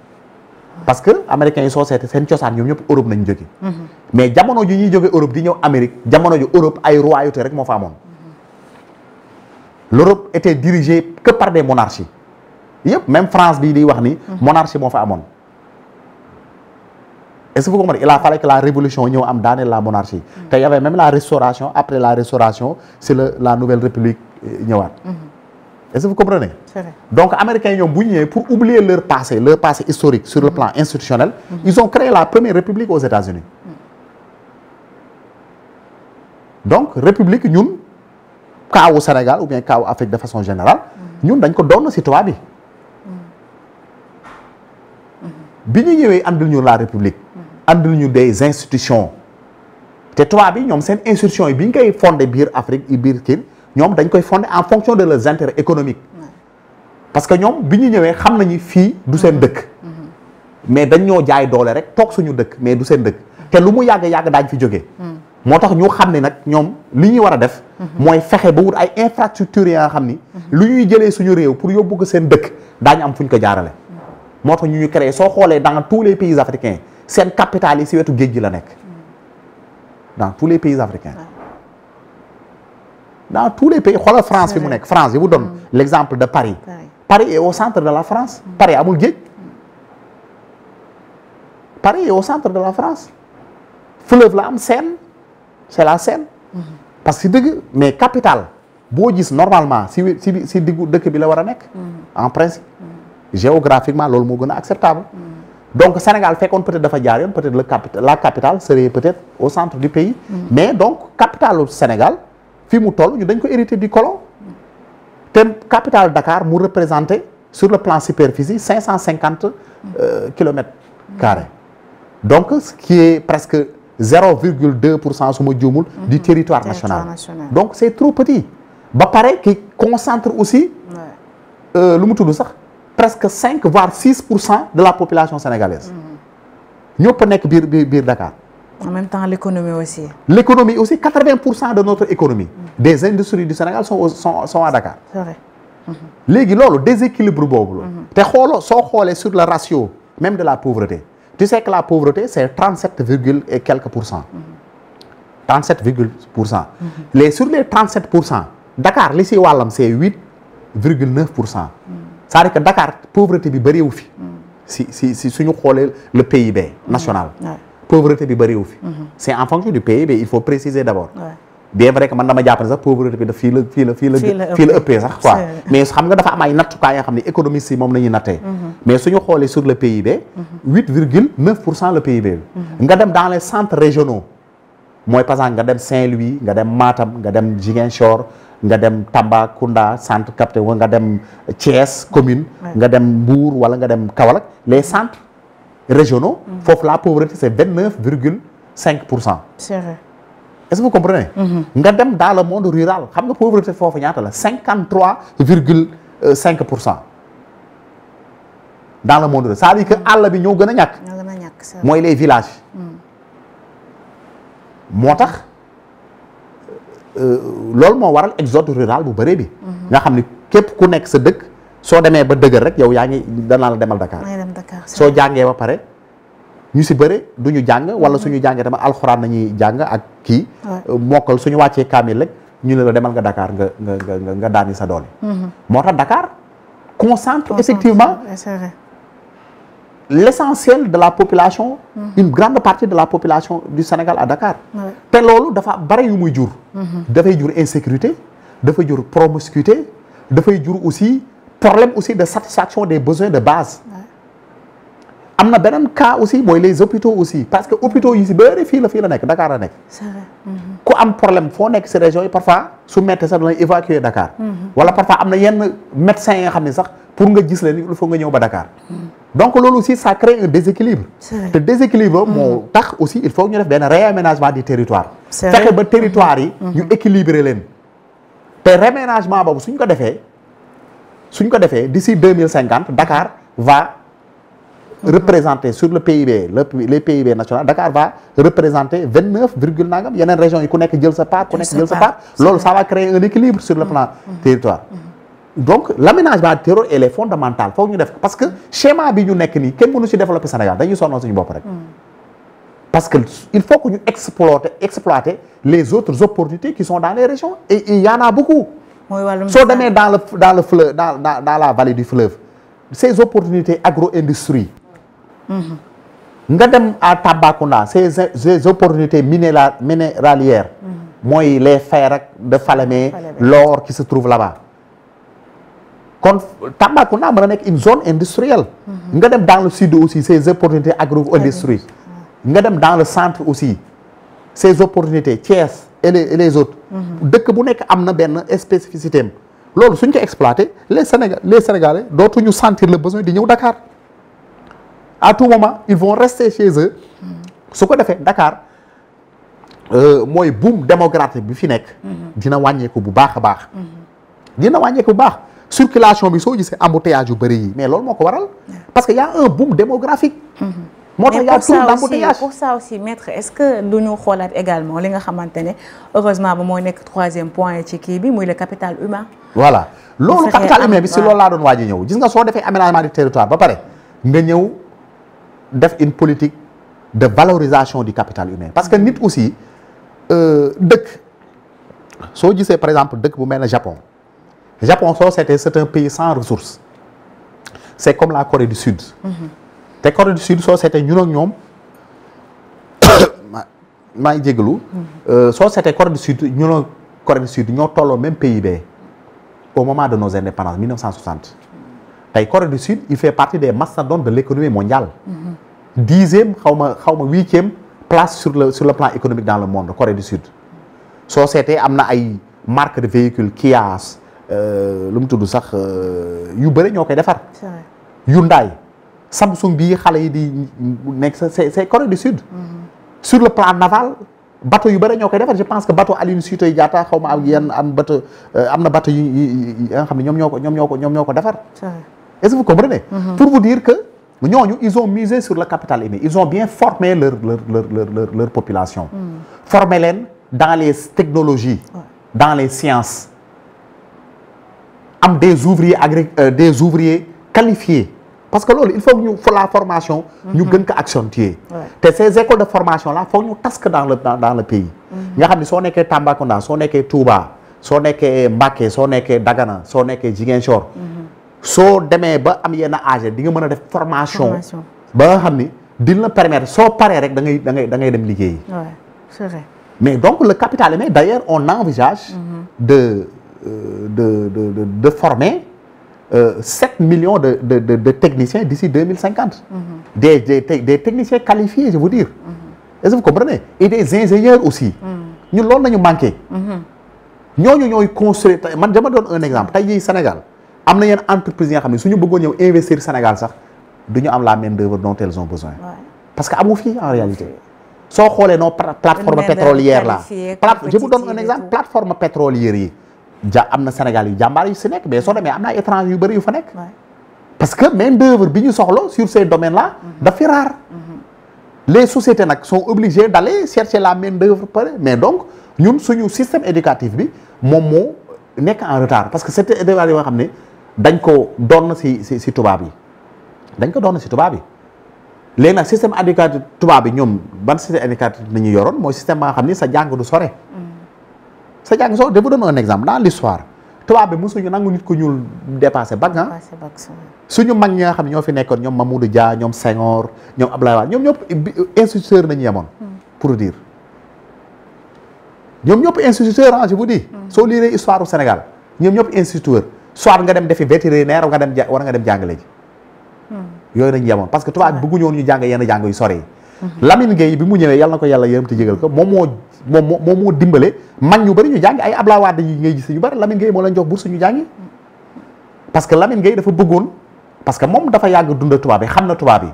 parce que américains yi soo seete seen cosaan ñoom ñëpp Europe nañ jóge mais jamono ji ñuy jóge Europe di ñëw Amérique jamono ji Europe ay royauté rek moo fa amoon l'Europe était dirigée que par des monarchies yëpp même France bii di wax ni monarchie moo fa amoon est-ce que vous comprenez il a fallu que la révolution ñëw am daaneel la monarchie te y avait même la restauration après la restauration c'est la nouvelle république ñëwaat est-ce que vous comprenez donc américains yi ñoom bu ñu ñëwee pour oublier leur passé historique sur le plan institutionnel ils ont créé la première république aux États-Unis donc république ñun kaawu Sénégal ou bien kaawu Afrique de façon générale ñun dañ ko doon ci tubaab bi. bi ñu ñëwee andil ñu la république. andil ñu des institutions. te tubaab bi ñoom seen institutions yi bi ñu koy fondé biir Afrique biir kii ñoom dañ koy fondé en fonction de leurs intérêts économiques. parce que ñoom bi ñu ñëwee xam nañu fii du seen dëkk. mais dañ ñoo jaay doole rek toog suñu dëkk mais du seen dëkk. te lu mu yàgg daañ fi jógee. moo tax ñu xam ne nag ñoom li ñuy war a def. mooy fexe ba wut ay infrastructures yoo xam ni. lu ñuy jëlee suñu réew pour yóbbu ko seen dëkk daañu am fu ñu ko jaarale. moo tax ñu créé soo xoolee dans tous les pays africains seen capitales yi ci wetu géej gi la nekk. dans tous les pays africains. dans tous les pays xoolal France fi mu nekk France je vous donne l'exemple de Paris. Paris est au centre de la France. Paris amul géej. Paris est au centre de la France. fleuve la am Seine c'est la Seine. parce que dëgg mais capitale boo gis normalement si diggu dëkk bi la war a nekk. en principe. géographiquement loolu moo gën a acceptable. donc Sénégal fekkoon peut-être dafa jaar yoon peut-être la capitale serait peut-être au centre du pays. mais donc capitale Sénégal fi mu toll ñu dañ ko hérité du colon. te capitale Dakar mu représenté sur le plan superficie 550 kilomètres carrés. donc ce qui est presque 0,2% su ma juumul du territoire national. donc c'est trop petit. ba pare qui concentre aussi. lu mu tudd sax. presque 5 voire 6% de la population sénégalaise. ñëpp nekk biir Dakar. en même temps l'économie aussi. l'économie aussi 80% de notre économie. des industries du Sénégal sont à Dakar. c'est vrai. léegi loolu déséquilibre boobu la. te soo xoolee sur le ratio même de la pauvreté. tu sais que la pauvreté c'est 37 virgule et quelques pour cent. 37,%. sur les 37%. Dakar li si wàllam c'est 8,9%. c'est-à-dire que Dakar pauvreté bi bëriwu fi. si suñu xoolee le PIB national. pauvreté bi bëriwu fi. c'est en fonction du PIB il faut préciser d'abord. bien vrai que man dama jàpp ne sax pauvreté bi daf fii la ëppee sax quoi. mais xam nga dafa am ay nattukaay yoo xam ne économistes yi moom la ñuy nattee. mais suñu xoolee sur le PIB. 8,9% le PIB bi. nga dem dans les centres régionaux. mooy par exemple nga dem Saint-Louis nga dem Matam nga dem Ziguinchor. nga dem Tambacounda centre capté nga dem Thiès commune. nga dem Mbour wala nga dem Kaolack les centres régionaux. foofu la pauvreté c'est 29,5%. c'est vrai. est-ce que vous comprenez. nga dem dans le monde rural xam nga pauvreté foofu ñaata la 53,5%. dans le monde rural c'est-à-dire que àll bi ñoo gën a ñàkk. mooy les villages. moo tax. loolu moo waral exode rural bu bëree bi. nga xam ni képp ku nekk sa dëkk soo demee ba dëgër rek yow yaa ngi danaa la demal Dakar. soo jàngee ba pare ñu si bëre du ñu jàng wala suñu jàngee tamit alxuraan nañuy jàng ak kii. mokkal suñu wàccee kaamil rek ñu ne la demal nga Dakar nga daani sa doole. moo tax Dakar concentre effectivement. l'essentiel de la population. une grande partie de la population du Sénégal à Dakar. te loolu dafa bari yu muy jur. dafay jur insécurité dafay jur promiscuité dafay jur aussi problème aussi de satisfaction des besoins de base. am na beneen cas aussi mooy les hôpitaux aussi parce que hôpitaux yi si bëri fii la nekk Dakar la nekk. c'est vrai. ku am problème foo nekk si région yi parfois su mettee sax danañ évacuer Dakar. wala parfois am na yenn médecins yi nga xam ne sax pour nga gis leen il faut nga ñëw ba Dakar. donc loolu aussi ça crée un déséquilibre. te déséquilibre moo tax aussi il faut ñu def benn réaménagement du territoire. fexe ba territoire yi. ñu équilibrer leen. te réaménagement boobu suñ ko defee d'ici 2050 Dakar va. représenter sur le PIB les PIB national Dakar va représenter 29 virgule nangam yeneen régions yi ku nekk jël sa part loolu ça va créer un équilibre sur le plan territoire. donc l'aménagement du territoire elle est fondamentale foog ñu def parce que schéma bi ñu nekk nii kenn mënu ci développer Sénégal dañuy sonal suñu bopp rek. parce que il faut que ñu exploiter les autres opportunités qui sont dans les régions et il y en a beaucoup. soo demee dans le fleuve dans la vallée du fleuve ces opportunités agro-industrie. nga dem à Tambacounda ces opportunités minéralières. mooy les fer de Falémé l'or qui se trouve là-bas. kon Tambacounda mën na nekk une zone industrielle. nga dem dans le sud aussi ces opportunités agro-industrie. nga dem dans le centre aussi ces opportunités Thiès et les autres. dëkk bu nekk am na benn spécificité am loolu suñ ko exploité les Sénégalais dootuñu sentir le besoin di ñëw Dakar à tout moment ils vont rester chez eux su ko defee Dakar mooy boom démographique bi fi nekk dina wàññeeku bu baax a baax dina wàññeeku bu baax circulation bi soo gisee embouteillage yu bëri yi mais loolu moo ko waral parce que y a un boom démographique moo tax y a tout l'embouteillage pour ça aussi maître est-ce que du ñu xoolaat également li nga xamante ne heureusement ba mooy nekk troisième point ci kii bi muy le capital humain voilà loolu capital humain bi si loolu laa doon waaj a ñëw gis nga soo defee aménagement du territoire ba pare nga ñëw def une politique de valorisation du capital humain parce que nit aussi dëkk soo gisee par exemple dëkk bu mel ne Japon soo seetee c'est un pays sans ressources c'est comme la Corée du Sud te Corée du Sud soo seetee ñun ak ñoom maa ngi jégalu soo seetee Corée du Sud ñun ak Corée du Sud ñoo tolloo même PIB au moment de nos indépendances 1960 tey Corée du Sud il fait partie des mastodontes de l'économie mondiale 10e xaw ma 8e place sur le plan économique dans le monde Corée du Sud soo seetee am na ay marque de véhicules Kia lu mu tudd sax yu bëri ñoo koy defar Hyundai Samsung bii xale yi di nekk c'est Corée du Sud sur le plan naval bateau yu bëri ñoo koy defar je pense que bateau Aline Sitoé Diatta xaw ma ak yenn am na bateau yi nga xam ne ñoom ñoo ko defar est-ce que vous comprenez pour vous dire que ñooñu ils ont misé sur le capital humain ils ont bien formé leur population formé leen dans les technologies dans les sciences am des ouvriers qualifiés parce que loolu il faut la formation ñu gën ko accentuer te ces écoles de formation là foog ñu task dans le pays nga xam ne soo nekkee Tambacounda soo nekkee Touba soo nekkee Mbacké soo nekkee Dagana soo nekkee Ziguinchor soo demee ba am yenn âge di nga mën a def formation ba nga xam ni dina la permettre soo paree rek da ngay dem liggéeyi c'est vrai mais donc le capital humain d'ailleurs on envisage de former 7 millions de techniciens d'ici 2050 des techniciens qualifiés je veux dire est-ce que vous comprenez et des ingénieurs aussi ñun loolu nañu manqué ñooñu ñooy construire man dama doon un exemple tey jii Sénégal am na yenn entreprise yi nga xam ne suñu bëggoon ñëw investir Sénégal sax du ñu am la main d'œuvre dont elles ont besoin parce que amu fii en réalité soo xoolee nos plateformes pétrolières là je vous donne un exemple plateforme pétrolière yi am na Sénégal yu jàmbaar yu si nekk mais soo demee am na ay étrangers yu bëri yu fa nekk parce que main d'œuvre bi ñu soxla sur ces domaines là dafa rare les sociétés nag sont obligées d'aller chercher la main d'œuvre mais donc ñun suñu système éducatif bi moom moo nekk en retard parce que c'était éducation yoo xam ne dañ ko doon si tubaab yi léegi nag système éducatif tubaab bi ñoom ban système éducatif la ñu yoroon mooy système ba nga xam ni sa jàng du sore sa jàng sore je vous donne un exemple dans l'histoire tubaab bi mosuñu nangu nit ko ñuul dépassé bac suñu mag ñi nga xam ne ñoo fi nekkoon ñoom Mamadou Dia ñoom Senghor ñoom Abdoulaye Wade ñoom ñëpp instituteur nañu yemoon pour dire ñoom ñëpp instituteur je vous dis soo liiree histoire du Sénégal ñoom ñëpp instituteur soit nga dem defi vétérinaire war nga dem jàngale ji yooyu nañu yemoon parce que tubaab bi bëgguñu woon ñu jàng yenn jàng yu sore yi Lamine Gueye bi mu ñëwee yàlla na ko yàlla yërëm te jégal ko moom moo dimbale mag ñu bëri ñu jàng ay Abdoulaye Wade yi ngay gis ñu bëri Lamine Gueye moo leen jox bourse ñu jàngi parce que Lamine Gueye dafa bëggoon parce que moom dafa yàgg dund tubaab yi xam na tubaab yi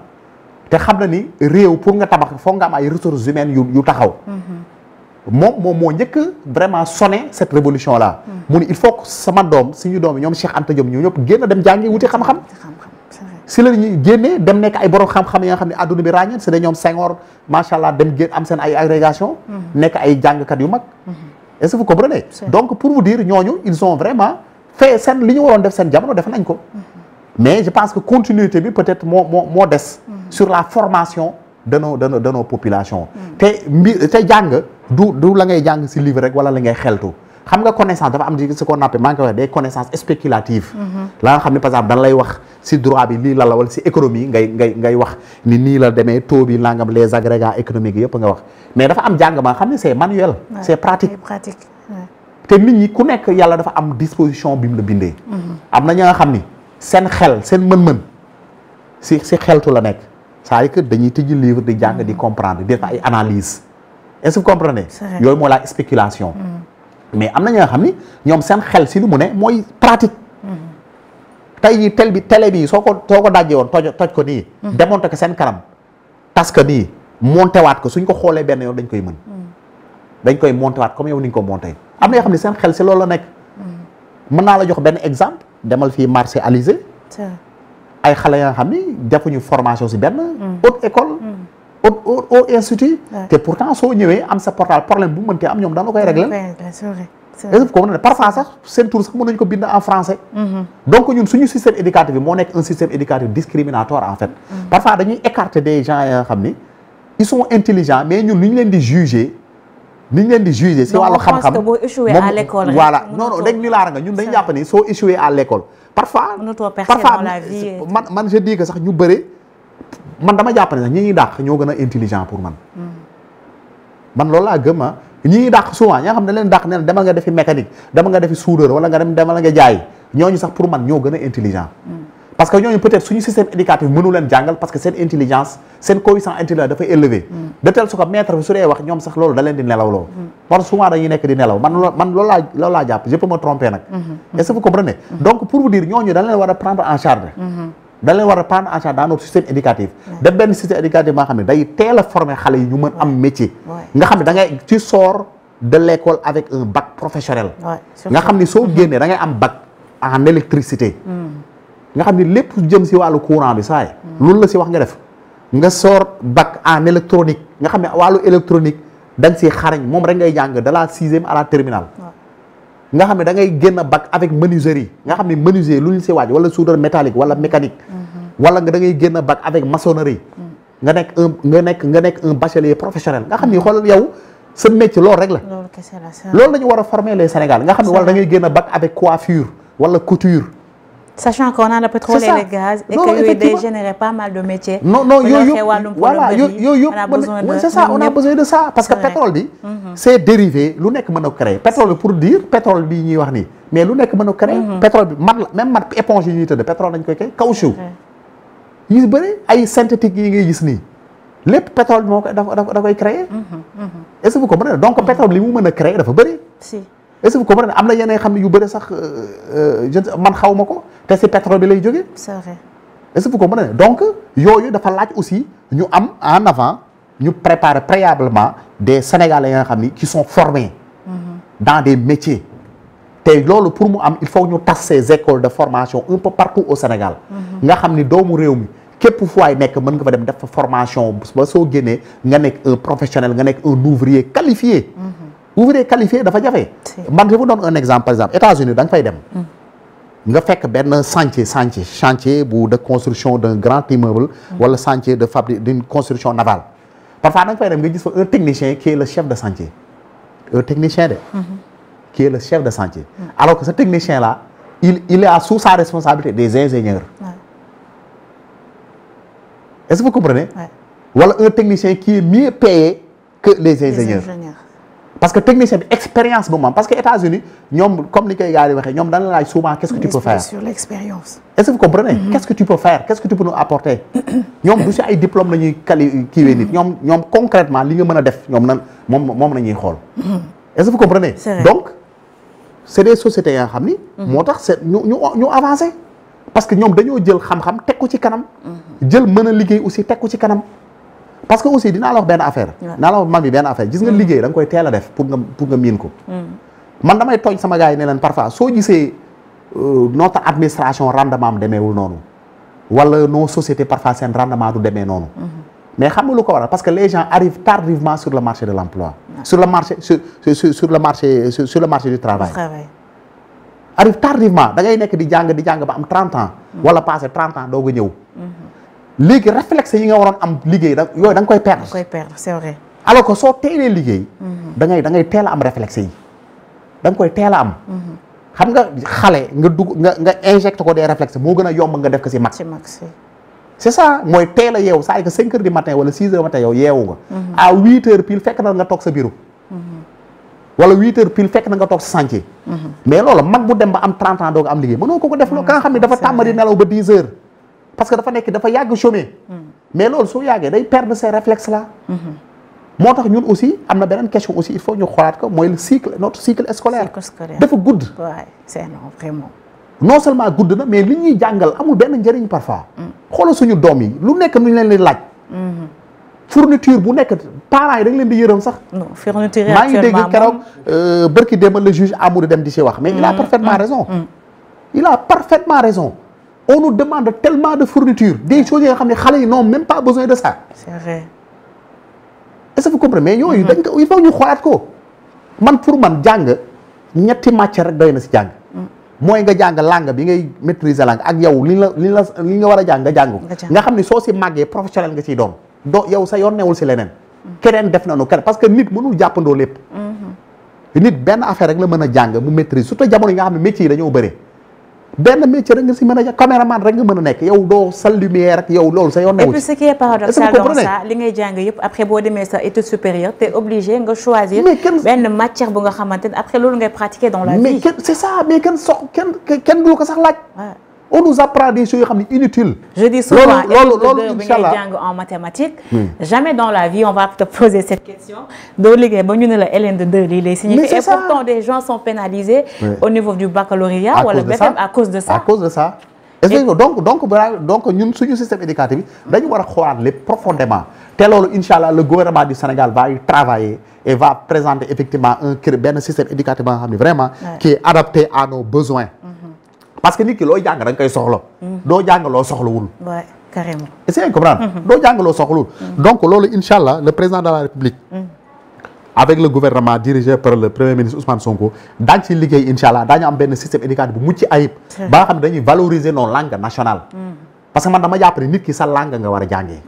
te xam na ni réew pour nga tabax foog nga am ay ressources humaines yu taxaw moom moo njëkk vraiment sonné cette révolution là mu ni il faut que sama doom suñu doom yi ñoom Cheikh Anta Diop ñu ñëpp génn dem jàngi wuti xam-xam si la ñuy génnee dem nekk ay borom xam-xam yi nga xam ne adduna bi ràññee c'est ñoom Senghor macha allah dem génn am seen ay agrégation nekk ay jàngkat yu mag est-ce que vous comprenez donc pour vous dire ñooñu ils ont vraiment fait seen li ñu waroon def seen jamono def nañ ko mais je pense que continuité bi peut-être moo des sur la formation de nos populations te jàng du la ngay jàng si livre rek wala la ngay xeltu xam nga connaissance dafa am ce qu'on appelle maa ngi koy wax des connaissances spéculatives la nga xam ne par exemple dañ lay wax si droit bi lii la wala si économie ngay wax ni nii la demee taux bi nangam les agrégats économiques yëpp nga wax mais dafa am jàng ma xam ne c'est manuel c'est pratique te nit ñi ku nekk yàlla dafa am disposition bi mu la bindee am na ña nga xam ni seen xel seen mën-mën si xeltu la nekk c'est-à-dire que dañuy tëji livre di jàng di comprendre di def ay analyse est-ce que vous comprenez yooyu moo la spéculation mais am na ñoo xam ni ñoom seen xel si lu mu ne mooy pratique. tey jii télé bi soo ko dajee woon toj ko nii. démonté ko seen kanam tas ko nii monté waat ko suñ ko xoolee benn yoon dañ koy mën. dañ koy monté waat comme yow ni nga ko monté. am na yoo xam ne seen xel si loolu la nekk. mën naa la jox benn exemple demal fii marché Alizé. ay xale yoo xam ni defuñu formation si benn. haute école. haute institut. te pourtant soo ñëwee am sa portable problème bu mu mëntee am ñoom daan la koy régler. est-ce que parfois sax seen tour sax mën nañu ko bind en français. donc ñun suñu système éducatif bi moo nekk un système éducatif discriminatoire en fait. parfois dañuy écarter des gens yoo xam ni ils sont intelligents mais ñun ni ñu leen di juger. si wàllu xam-xam donc boo échoué à l'école voilà non dañ ñu laara nga ñun dañ jàpp ni soo échoué à l'école parfois man je dis que sax ñu bëre man dama jàpp ne sax ñi ñuy dàq ñoo gën a intelligent pour man. man loolu laa gëm ñi ñuy dàq souvent ñi nga xam ne leen dàq ne demal nga defi mécanique demal nga defi soudeur wala nga demal nga jaay ñooñu sax pour man ñoo gën a intelligent. parce que ñooñu peut-être suñu système éducatif mënu leen jàngal parce que seen intelligence seen coefficient intellectuel dafay élevé. de tel su ko maître bi su dee wax ñoom sax loolu da leen di nelawloo. parce que souvent dañuy nekk di nelaw man loolu laa jàpp je peux me tromper nag. est-ce que vous comprenez. donc pour vous dire ñooñu dañ leen war a prendre en charge. dañ leen war a prendre en charge dans notre système éducatif. def benn système éducatif maa xam ne day teel a former xale yi ñu mën am métier. nga xam ne da ngay tu sors de l'école avec un bac professionnel. nga xam ni soo génnee da ngay am bac en électricité. nga xam ni lépp jëm si wàllu courant bi saay loolu la si wax nga def nga sort bac en électronique nga xam ne wàllu électronique da nga si xarañ moom rek ngay jàng de la 6e à la terminale. nga xam ne da ngay génn bac avec menuiserie nga xam ne menuisier lu ñu si waaj wala soudeur métallique wala mécanique. wala nga da ngay génn bac avec maçonnerie. nga nekk un bachelier professionnel nga xam ni xoolal yow sa métier loolu rek la. loolu la ñu war a former les Sénégal nga xam ne wala da ngay génn bac avec coiffure wala couture. Sachant qu'on a le pétrole et le gaz et que yooyu day générer pas mal de métiers. non yooyu voilà yooyu c'est ça on a besoin de ça parce que pétrole bi c'est dérivé lu nekk mën a créer pétrole bi pour dire pétrole bi ñuy wax nii mais lu nekk mën a créer pétrole bi mat éponge yi ñuy tëdd pétrole dañ koy kay caoutchouc yi si bëri ay synthétique yi ngay gis nii lépp pétrole bi moo koy da koy créer est-ce que vous comprenez donc pétrole li mu mën a créer dafa bëri est-ce que vous comprenez am na yeneen xam ne yu bëri sax man xaw ma ko te si pétrole bi lay jógee. c'est vrai. est-ce que vous comprenez donc yooyu dafa laaj aussi ñu am en avant ñu préparer préalablement des Sénégalais yi nga xam ni qui sont formés. dans des métiers. te loolu pour mu am il faut ñu tas ces écoles de formation un peu partout au Sénégal. nga xam ni doomu réew mi képp fu waay nekk mën nga fa dem def fa formation ba soo génnee nga nekk un professionnel nga nekk un ouvrier qualifié. ouvrier qualifié dafa jafe. man je vous donne un exemple par exemple États-Unis da nga fay dem. nga fekk benn chantier bu de construction d'un grand immeuble. wala chantier de fabrique d'une construction navale. parfois da nga fay dem nga gis fa un technicien qui est le chef de chantier. un technicien de. qui est le chef de chantier. alors que ce technicien là il est sous sa responsabilité des ingénieurs. est-ce que vous comprenez. wala un technicien qui est mieux payé que les ingénieurs. parce que technicien bi expérience bu mu am parce que États-Unis ñoom comme ni koy gars yi waxee ñoom dañu la laaj souvent qu'est-ce que tu peux faire sur l'expérience. est-ce que vous comprenez. qu'est-ce que tu peux faire qu'est-ce que tu peux nous apporter. ñoom du si ay diplôme la ñuy kiiwee nit ñoom concrètement li nga mën a def ñoom moom la ñuy xool. est-ce que vous comprenez. donc c'est des sociétés yoo xam ni. moo tax c'est ñu avancer. parce que ñoom dañoo jël xam-xam teg ko ci kanam. jël mën a liggéey aussi teg ko ci kanam. parce que aussi dinaa la wax benn affaire. dinaa la wax man bi benn affaire gis nga liggéey da nga koy teel a def pour nga miin ko. man damay tooñ sama gars yi ne leen parfois soo gisee notre administration rendement am demeewul noonu. wala nos sociétés parfois seen rendement du demee noonu. mais xam nga lu ko waral parce que les gens arrivent tardivement sur le marché de l'emploi. sur le marché du travail. arrive tardivement da ngay nekk di jàng ba am 30 ans. wala passé 30 ans doog a ñëw. léegi réflexe yi nga waroon am liggéey yooyu da nga koy perdre. c'est vrai. alors que soo teelee liggéey. da ngay teel a am réflexe yi. da nga koy teel a am. xam nga xale nga dugg nga injecté ko des réflexes moo gën a yomb nga def ko si mag. c'est ça mooy teel a yeewu c'est-à-dire que 5 heures du matin wala 6 heures du matin yow yeewu nga. à 8 heures pile fekk na nga toog sa bureau. wala 8 heures pile fekk na nga toog sa chantier. mais loolu mag bu dem ba am 30 ans doog am liggéey mënoo ko def loo ka nga xam ne dafa tàmbali nelaw ba 10 heures. parce que dafa yàgg chômé. mais loolu soo yàggee day perdre ces réflexes là. moo tax ñun aussi am na beneen question aussi il faut ñu xoolaat ko mooy notre cycle scolaire dafa gudd. Ouais, c'est non vraiment. non seulement gudd na mais li ñuy jàngal amul benn njëriñ parfois. xoolal suñu doom yi lu nekk nu ñu leen di laaj. fourniture bu nekk parents yi dañ leen di yërëm sax. non fourniture maa ngi dégg keroog bërki démb le juge Amadou Dem di ci wax mais il a parfaitement raison. il a parfaitement raison. on nous demande tellement de fourniture des choses yoo xam ne xale yi n'ont même pas besoin de ça. c'est vrai. est-ce que vous comprenez mais yooyu dañ ko il faut ñu xoolaat ko man pour man jàng ñetti matière rek doy na si jàng. mooy nga jàng langue bi ngay maîtriser langue ak yow li nga war a jàng nga jàng ko. nga xam ne soo si màggee professionnel nga ciy doon. yow sa yoon newul si leneen. keneen def na nu keneen parce que nit mënul jàppandoo lépp. nit benn affaire rek la mën a jàng mu maîtrise surtout jamono yi nga xam ne métier yi dañoo bëri. benn métier rek nga si mën a jàng caméraman rek nga mën a nekk yow doo sa lumière ak yow loolu sa yoon newul. et puis ce qui est paradoxal dans ça li ngay jàng yëpp après boo demee sa étude supérieure t'es obligé nga choisir. benn matière bu nga xamante ne après loolu ngay pratiquer dans la vie. mais c'est ça mais kenn du ko sax laaj. on nous apprend des choses yoo xam ne inutiles. je dis souvent loolu bi ngay jàng en mathématiques. jamais dans la vie on va te poser cette question. doo liggéey ba ñu ne la LN de 2 lii lay signifier. et pourtant des gens sont pénalisés. au niveau du baccalauréat wala BFEM à cause de ça. à cause de ça. donc ñun suñu système éducatif bi dañu war a xoolaat lépp profondément te loolu incha allah le gouvernement du Sénégal va y travailler et va présenter effectivement benn système éducatif ba nga xam ne vraiment. qui est adapté à nos besoins. parce que nit ki looy jàng da nga koy soxla. doo jàng loo soxlawul. waaw carrément. est-ce que comprendre. doo jàng loo soxlawul. donc loolu incha allah le président de la République. avec le gouvernement dirigé par le premier ministre Ousmane Sonko daañu ci liggéey incha allah daañu am benn système éducatif bu mucc ayib. ba nga xam ne dañuy valoriser nos langues nationales. parce que man dama jàpp ne nit ki sa langue nga war a jàngee.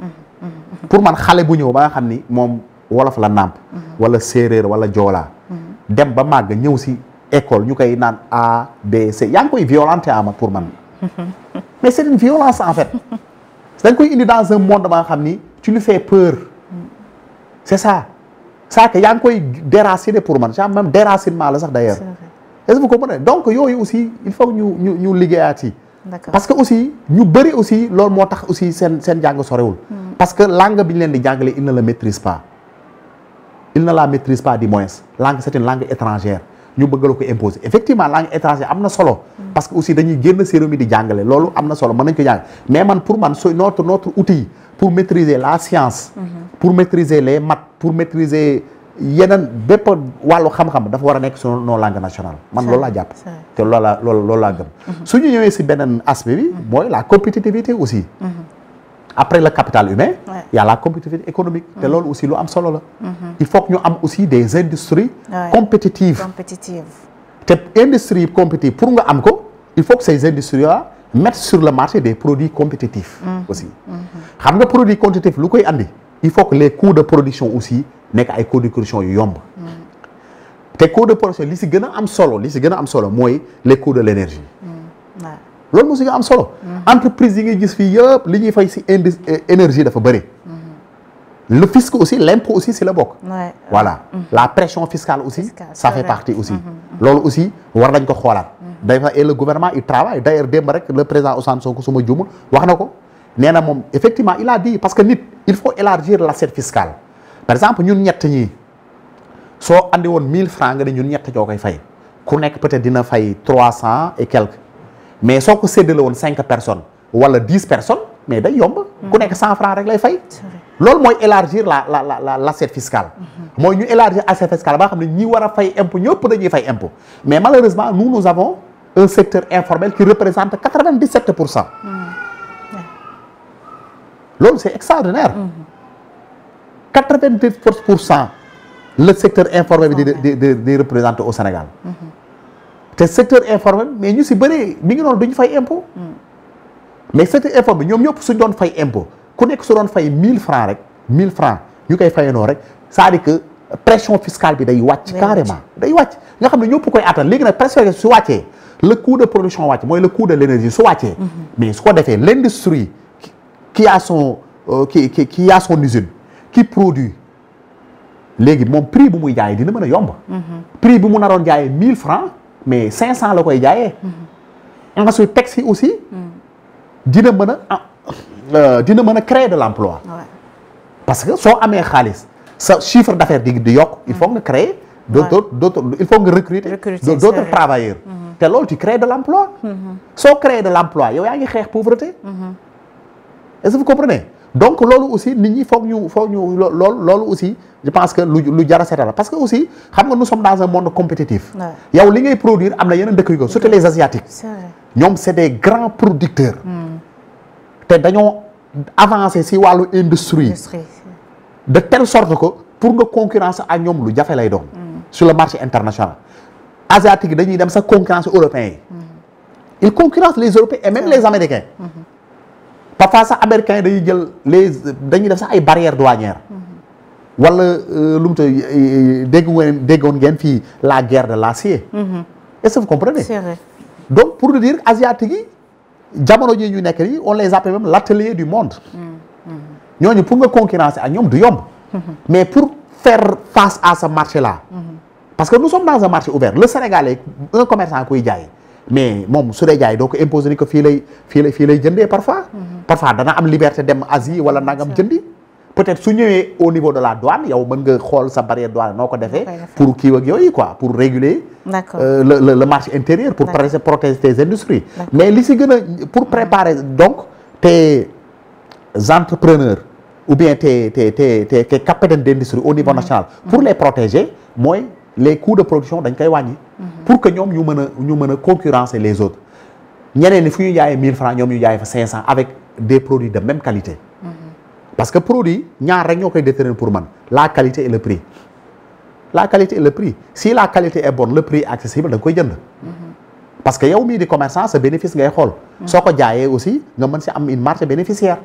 pour man xale bu ñëw ba nga xam ni moom wolof la nàmp. wala séeréer wala joolaa. dem ba màgg ñëw si. école ñu koy naan A B C yaa ngi koy violenté ama pour man mais c'est une violence en fait dañ koy indi dans un monde ba nga xam ni tu lui fais peur c'est ça que yaa ngi koy déraciner pour man genre même déracinement la sax d'ailleurs est-ce que vous comprenez donc yooyu aussi il faut ñu liggéeyaat yi parce que aussi ñu bëri aussi loolu moo tax aussi seen jàng sorewul parce que langue bi ñu leen di jàngale il ne la maîtrise pas du moins langue c'est une langue étrangère ñu bëgg la ko imposer effectivement langue étrangère am na solo. parce que aussi dañuy génn si réew mi di jàngale loolu am na solo mën nañ ko jàng mais man pour man c'est notre outil pour maîtriser la science. pour maîtriser les maths pour maîtriser yeneen bépp wàllu xam-xam dafa war a nekk sur nos langues nationales. man loolu laa jàpp. te loolu laa gëm. su ñu ñëwee si beneen aspect bi. mooy la compétitivité aussi. après le capital humain. il y a la compétitivité économique. te loolu aussi lu am solo la. il faut que ñu am aussi des industries. compétitives. te industrie compétitive pour nga am ko il faut que ces industries là mettent sur le marché des produits compétitifs. aussi xam nga produit compétitif lu koy andi. il faut que les coûts de production aussi nekk ay coûts de production yu yomb. te coûts de production li si gën a am solo mooy les coûts de l'énergie. loolu moo si nga am solo. entreprise yi ngay gis fii yëpp li ñuy fay si énergie dafa bëri. le fisc aussi l'impôt aussi si la bokk. voilà la pression fiscale aussi. ça fait partie aussi. loolu aussi war nañ ko xoolaat. dafa et le gouvernement il travaille d'ailleurs démb rek le président Ousmane Sonko suma juumul wax na ko nee na moom effectivement il a dit parce que nit il faut élargir l'assiette fiscale par exemple ñun ñett ñii soo andi woon 1000 francs nga ne ñun ñett ñoo koy fay ku nekk peut-être dina fay 300 et quelques. mais soo ko séddale woon 5 personnes wala 10 personnes mais day yomb. ku nekk 100 francs rek lay fay. loolu mooy élargir l'assiette fiscale. mooy ñu élargir assiette fiscale ba nga xam ne ñi war a fay impôt ñëpp dañuy fay impôt mais malheureusement nous avons un secteur informel qui représente 97%. loolu c'est extraordinaire. 97% le secteur informel bi di représenter au Sénégal. te secteur informel mais ñu si bëree mi ngi noonu duñu fay impôt. mais secteur informel ñoom ñëpp suñ doon fay impôt ku nekk su doon fay 1000 francs rek 1000 francs ñu koy fayandoo rek c'est-à-dire que pression fiscale bi day wàcc carrément day wàcc nga xam ne ñëpp koy attan léegi nag pression su wàccee le coût de production wàcc mooy le coût de l'énergie su wàccee. mais su ko defee l'industrie qui a son usine qui produit léegi moom prix bu muy jaayee dina mën a yomb. prix bi mu naroon jaayee 1000 francs mais 500 la koy jaayee. ensuite taxes yi aussi. dina mën a créer de l'emploi. parce que soo amee xaalis sa chiffre d'affaires di yokk il faut nga créer d'autres il faut nga recruter d'autres travailleurs te loolu tu crées de l'emploi soo créer de l'emploi yow yaa ngi xeex pauvreté est-ce que vous comprenez donc loolu aussi nit ñi foog ñu loolu aussi je pense que lu jar a seetal parce que aussi xam nga nous sommes dans un monde compétitif yow li ngay produire am na yeneen dëkk yu ko surtout les asiatiques ñoom c'est des grands producteurs te dañoo avancer ci wàllu industrie de telle sorte que pour nga concurrence ak ñoom lu jafe lay doon sur le marché international asiatique yi dañuy dem sa concurrence européens yi ils concurrencent les européens et même les américains parfois sax américains yi dañuy jël dañuy def sax ay barrières douanières wala lu mu tëdd déggoon ngeen fii la guerre de l'acier est-ce que vous comprenez donc pour dire asiatique yi jamono ji ñu nekk nii on les appelle même l'atelier du monde ñooñu pour nga concurrencer ak ñoom du yomb mais pour faire face à ce marché là parce que nous sommes dans un marché ouvert le Sénégalais un commerçant kuy jaay mais moom su dee jaay doo ko imposer ni ko fii lay jëndee parfois dana am liberté dem Asie wala nangam jëndi peut-être su ñëwee au niveau de la douane yow mën nga xool sa barrière douane noo ko defee pour kii ak yooyu quoi pour réguler le marché intérieur pour protéger tes industries mais li si gën a pour préparer donc tes entrepreneurs ou bien tes capitaines d'industrie au niveau national pour les protéger mooy les coûts de production dañ koy wàññi pour que ñoom ñu mën a concurrencer les autres ñeneen ni fu ñu jaayee 1000 francs ñoom ñu jaayee fa 500 avec des produits de même qualité parce que produit ñaar rek ñoo koy déterminer pour man la qualité et le prix si la qualité est bonne le prix est accessible da nga koy jënd parce que yow mii di commerçant sa bénéfice ngay xool soo ko jaayee aussi nga mën si am une marge bénéficiaire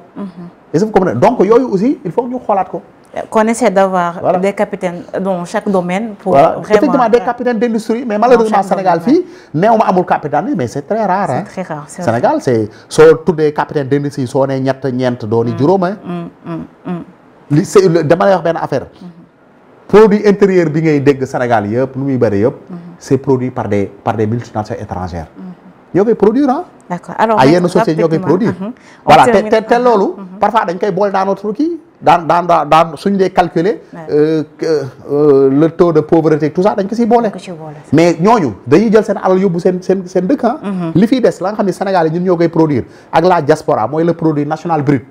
est-ce que vous comprenez donc yooyu aussi il faut ñu xoolaat ko qu'on essaie d'avoir des capitaines dans chaque domaine pour vraiment effectivement des capitaines d'industrie mais malheureusement Sénégal fii néew ma amul capitaine mais c'est très rare hein c'est très rare Sénégal c'est soo tuddee capitaine d'industrie soo nee ñeent dooni juróom li c'est dama lay wax benn affaire produit intérieur bi ngay dégg Sénégal yëpp nu muy bëri yëpp c'est produit par des multinationales étrangères ñoo koy produire d'accord alors ay yenn sociétés ñoo koy produire voilà te loolu parfois dañ koy boole dans notre kii daan suñ dee calculer le taux de pauvreté tout ça dañ ko siy boole mais ñooñu dañuy jël seen alal yóbbu seen dëkk li fiy des la nga xam ne Sénégal yi ñun ñoo koy produire ak la diaspora mooy le produit national brut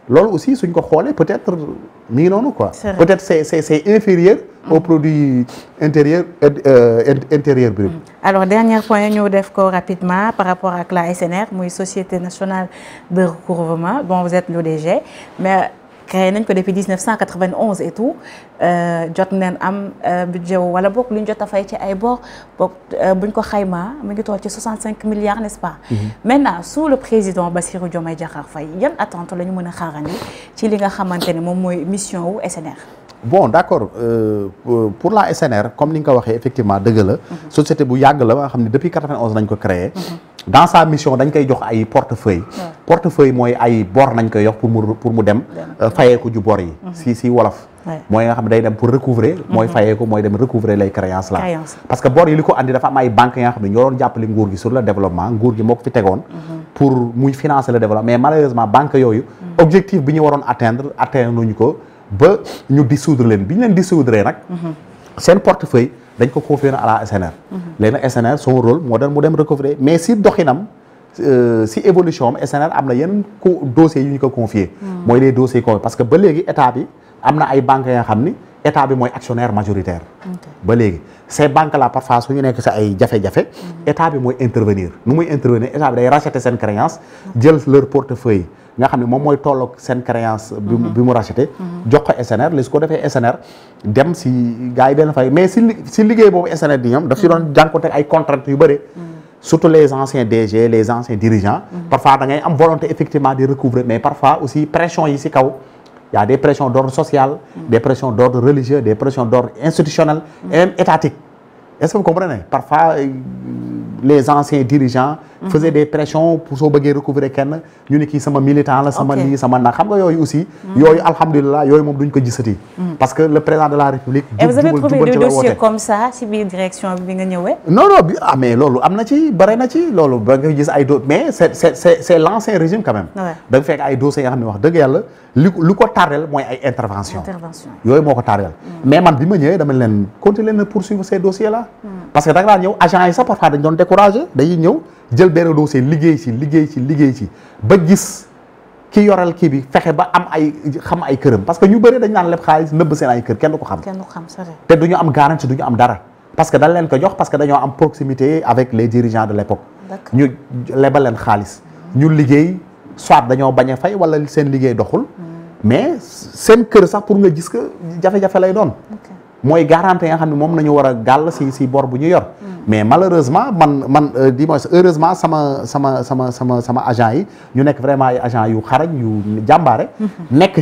loolu aussi suñ ko xoolee peut-être mi ngi noonu quoi peut-être c'est inférieur au produit intérieur brut alors dernier point ñu def ko rapidement par rapport ak la SNR muy Société nationale de recouvrement bon vous êtes l'ODG mais créé nañ ko depuis 1991 et tout jot neen am budget wala bokk lu ñu jot a fay ci ay bor bokk buñ ko xaymaa mu ngi toll ci 65 milliards n'est-ce pas maintenant sous le président Bassirou Diomaye Diakhar Faye yan attente la ñu mën a xaarandi ci li nga xamante ne moom mooy mission wu SNR bon d'accord pour la SNR comme ni nga ko waxee effectivement dëgg la société bu yàgg la nga xam ne depuis 91 nañ ko créé dans sa mission dañ koy jox ay portefeuille mooy ay bor nañ koy jox pour mu dem fayeeku ju bor yi si wolof mooy nga xam ne day dem pour recouvrer mooy fayeeku mooy dem recouvrer les créances là parce que bor yi li ko andi dafa am ay banques yi nga xam ne ñoo doon jàppale nguur gi sur le développement nguur gi moo ko fi tegoon pour muy financer le développement mais malheureusement banques yooyu objectif bi ñu waroon atteindre nuñu ko ba ñu dissoudre leen bi ñu leen dissoudre nag seen portefeuille dañ ko confier à la SNR léegi nag SNR son rôle moo doon mu dem recouvrer mais si doxinam si évolution am SNR am na yenn dossiers yu ñu ko confier mooy les dossiers confiés parce que ba léegi état bi am na ay banques yoo xam ni état bi mooy actionnaire majoritaire ba léegi ces banques là parfois su ñu nekk si ay jafe-jafe état bi mooy intervenir nu muy intervenir état bi day racheter seen créance jël leur portefeuille nga xam ne moom mooy tolloog seen créance bi mu racheté jox ko SNR li su ko defee SNR dem si gars yi benn fay mais si liggéey boobu SNR di ñoom daf si doon jànkuwante ay contraintes yu bëri surtout les anciens DG les anciens dirigeants parfois da ngay am volonté effectivement de recouvrer mais parfois aussi pression yi si kaw y a des pressions d'ordre social des pressions d'ordre religieux des pressions d'ordre institutionnel et même étatique est-ce que vous comprenez parfois les anciens dirigeants faisaient des pressions pour soo bëggee recouvrer kenn ñu ni kii sama militant la sama lii sama nag xam nga yooyu aussi yooyu alhamdulilah yooyu moom duñ ko gisati parce que le président de la République et vous avez trouvé des dossiers comme ça ci biir direction bi nga ñëwee non mais loolu am na ci bare na ci loolu ba nga gis ay mais c'est l'ancien régime quand même da nga fekk ay dossiers yoo xam ne wax dëgg yàlla lu ko tardel mooy ay intervention yooyu moo ko tardel mais man bi ma ñëwee dama leen continuer na poursuivre ces dossiers là parce que da nga daan ñëw agent yi sax parfois dañ doon découragé dañuy ñëw jël benn dossier liggéey ci ba gis ki yoral kii bi fexe ba am xam ay këram parce que ñu bëri dañ naan leb xaalis nëbb seen ay kër kenn du ko xam te duñu am garantie duñu am dara parce que dañ leen ko jox parce que dañoo am proximité avec les dirigeants de l'époque ñu lebal leen xaalis ñu liggéey soit dañoo bañ a fay wala seen liggéey doxul mais seen kër sax pour nga gis que jafe-jafe lay doon mooy garantie nga xam ne moom nañu war a gàll si bor bu ñu yor mais malheureusement man dis-moi heureusement sama agent yi ñu nekk vraiment ay agent yu xarañ yu jàmbaare nekk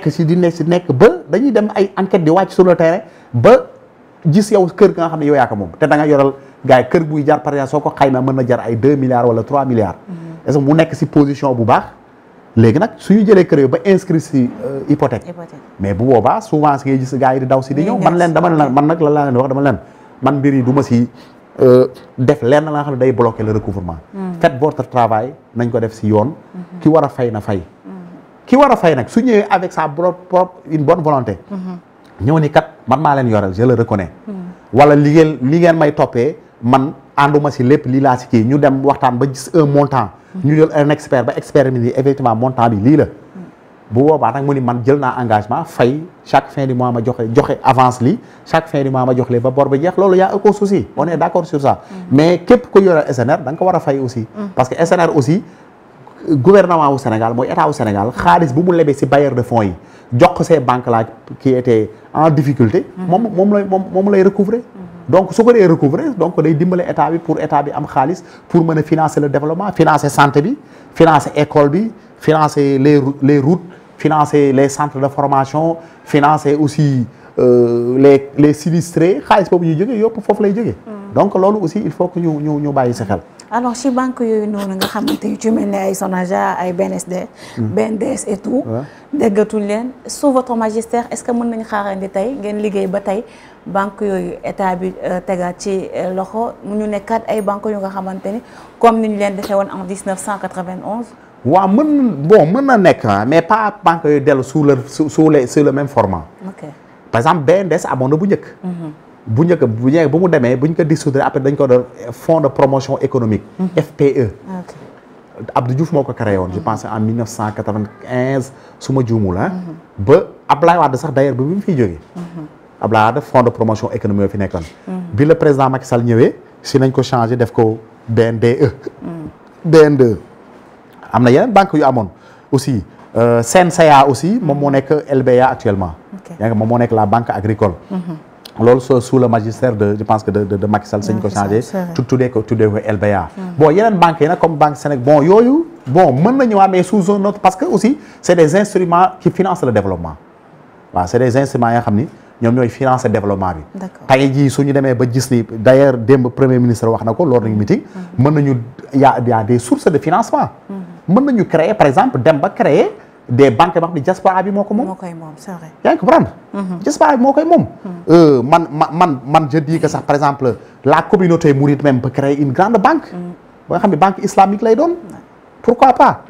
ci nekk ba dañuy dem ay enquête di wàcc sur le terrain ba gis yow kër ga nga xam ne yow yaa ko moom te da nga yoral gars yi kër buy jar par exemple soo ko xayma mën na jar ay 2 milliards wala 3 milliards est-ce que mu nekk si position bu baax léegi nag suñu jëlee kër yi ba inscrit si hypothèque mais bu boobaa souvent si ngay gis gars yi di daw si di ñëw man nag la laa leen wax dama leen man mbir yi du ma si def lenn la nga xam ne day bloquer le recouvrement faites votre travail nañ ko def si yoon ki war a fay na fay ki war a fay nag su ñëwee avec sa propre une bonne volonté ñëw ni kat man maa leen yoreel je le reconnais wala li ngeen may toppee man ànduma si lépp lii laa si kii ñu dem waxtaan ba gis un montant ñu jël un expert ba expert mi ni effectivement montant bi lii la bu boobaa nag mu ni man jël naa engagement fay chaque fin du mois ma joxe avance lii chaque fin du mois ma jox lee ba bor ba jeex loolu y a aucun souci on est d'accord sur ça mais képp ko yoreel SNR da nga ko war a fay aussi parce que SNR aussi gouvernement wu Sénégal mooy état wu Sénégal xaalis bu mu lebee si bailleur de fonds yi jox ko ces banques là qui étaient en difficulté moom lay recouvrer donc su ko dee recouvrer donc day dimbale état bi pour état bi am xaalis pour mën a financer le développement financer santé bi financer école bi financer les routes financer les centres de formation financer aussi les sinistrés xaalis boobu ñuy jógee yëpp foofu lay jógee donc loolu aussi il faut que ñu bàyyi si xel alors ci banque yooyu noonu nga xamante ni ci mel ne ay Sonaja ay BNSD BNDES et tout déggatul leen sous votre magistère est-ce que mën nañu xaarandi tey ngeen liggéey ba tey banque yooyu état bi tegaat ci loxo mu ñu nekkaat ay banques yu nga xamante ni comme ni ñu leen defee woon en 1991 waaw mën na nekk mais pas banque yooyu dellu sur le même format par exemple BNDES amoon na bu njëkk bu mu demee bu ñu ko dissoudre après dañ ko doon fonds de promotion économique FPE Abdou Diouf moo ko créé woon je pense en 1995 su ma juumul ba Abdoulaye Wade sax d'ailleurs ba bi mu fiy jógee Abdoulaye Wade fonds de promotion économique yoo fi nekkoon bi le président Macky Sall ñëwee si nañ ko changé def ko BNDE am na yeneen banque yu amoon aussi CNCA aussi moom moo nekk LBA actuellement yaa ngi moom moo nekk la banque agricole loolu sous le magistère je pense que de Macky Sall sañ ko changé tuddee ko LBA bon yeneen banques yi nag comme banque Sénégal bon yooyu mën nañu amee sous un autre parce que aussi c'est des instruments qui financent le développement waaw c'est des instruments yoo xam ni ñoom ñooy financer développement bi tey jii suñu demee ba gis ni d'ailleurs démb premier ministre wax na ko lors du meeting mën nañu y a des sources de financement mën nañu créer par exemple dem ba créer des banques yoo xam ne diaspora bi moo ko moom c'est vrai yaa ngi comprendre diaspora bi moo koy moom man je dis que sax par exemple la communauté mouride même peut créer une grande banque ba nga xam ne banque islamique lay doon pourquoi pas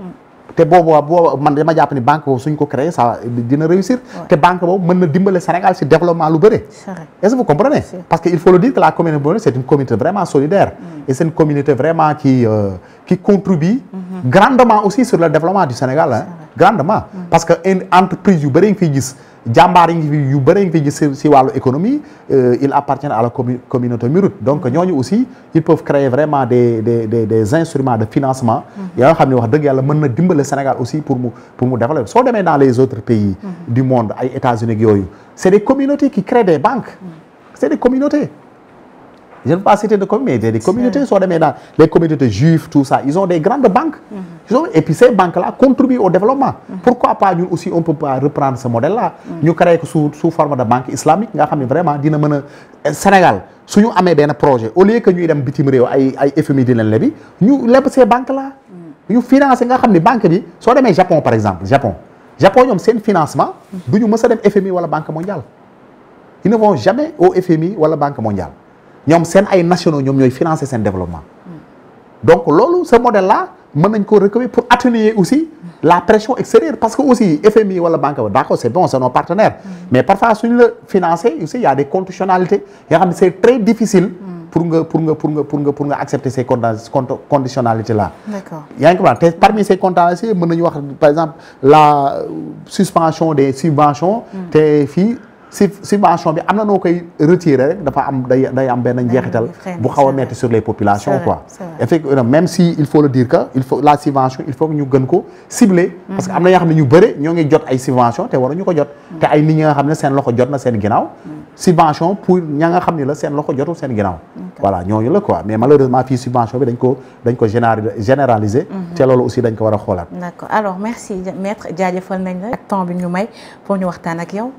te boobu man dama jàpp ni banque boobu suñ ko créer ça dina réussir te banque boobu mën na dimbale Sénégal ci développement lu bëri est-ce que vous comprenez parce que il faut le dire que la communauté c'est une communauté vraiment solidaire et c'est une communauté vraiment qui contribue grandement aussi sur le développement du Sénégal grandement parce que entreprise yu bëri nga fiy gis jàmbaar yi yu bëri nga fiy gis si wàllu économie ils appartiennent à la communauté mouride donc ñooñu aussi ils peuvent créer vraiment des instruments de financement yoo xam ne wax dëgg yàlla mën na dimbale Sénégal aussi pour mu développer soo demee dans les autres pays du monde ay États-Unis ak yooyu c'est des communautés qui créent des banques c'est des communautés je ne veux pas citer de communautés, des communautés soo demee dans les communautés juives tout ça ils ont des grandes banques. Et puis ces banques là contribuent au développement. Pourquoi pas ñun aussi on peut pas reprendre ce modèle là. ñu créé ko sous forme de banque islamique nga xam ne vraiment dina mën a Sénégal su ñu amee benn projet au lieu que ñuy dem bitim réew ay FMI di leen lebi ñu leb ces banques là. ñu financé nga xam ne banque bi soo demee Japon par exemple Japon ñoom seen financement du ñu mës a dem FMI wala banque mondiale. ils ne vont jamais au FMI wala banque mondiale ñoom seen ay nationaux ñoom ñooy financer seen développement. donc loolu ce modèle là mën nañ ko recopier pour atténuer aussi la pression extérieure parce que aussi FMI wala banque d'accord c'est bon c'est nos partenaires. mais parfois suñu la financer aussi il y a des conditionnalités yoo xam ne c'est très difficile. pour nga accepter ces conditionnalités là. D'accord. yaa ngi ko te parmi ces conditionnalités mën nañu wax par exemple la suspension des subventions. te fii subvention bi am na noo koy retirer rek dafa am day am benn njeexital bu xaw a metti sur les populations quoi. effectivement même si il faut le dire que la subvention il faut que ñu gën ko cibler. parce que am na yoo xam ne ñu bëri ñoo ngi jot ay subvention te waruñu ko jot. te ay nit ñi nga xam ne seen loxo jot na seen ginnaaw. subvention pour ña nga xam ne la seen loxo jotul seen ginnaaw. voilà ñooñu la quoi mais malheureusement fii subvention bi dañ ko généraliser. te loolu aussi dañ ko war a xoolaat. d'accord alors merci maître jaajëfal nañ la ak temps bi ñu may pour ñu waxtaan ak yow.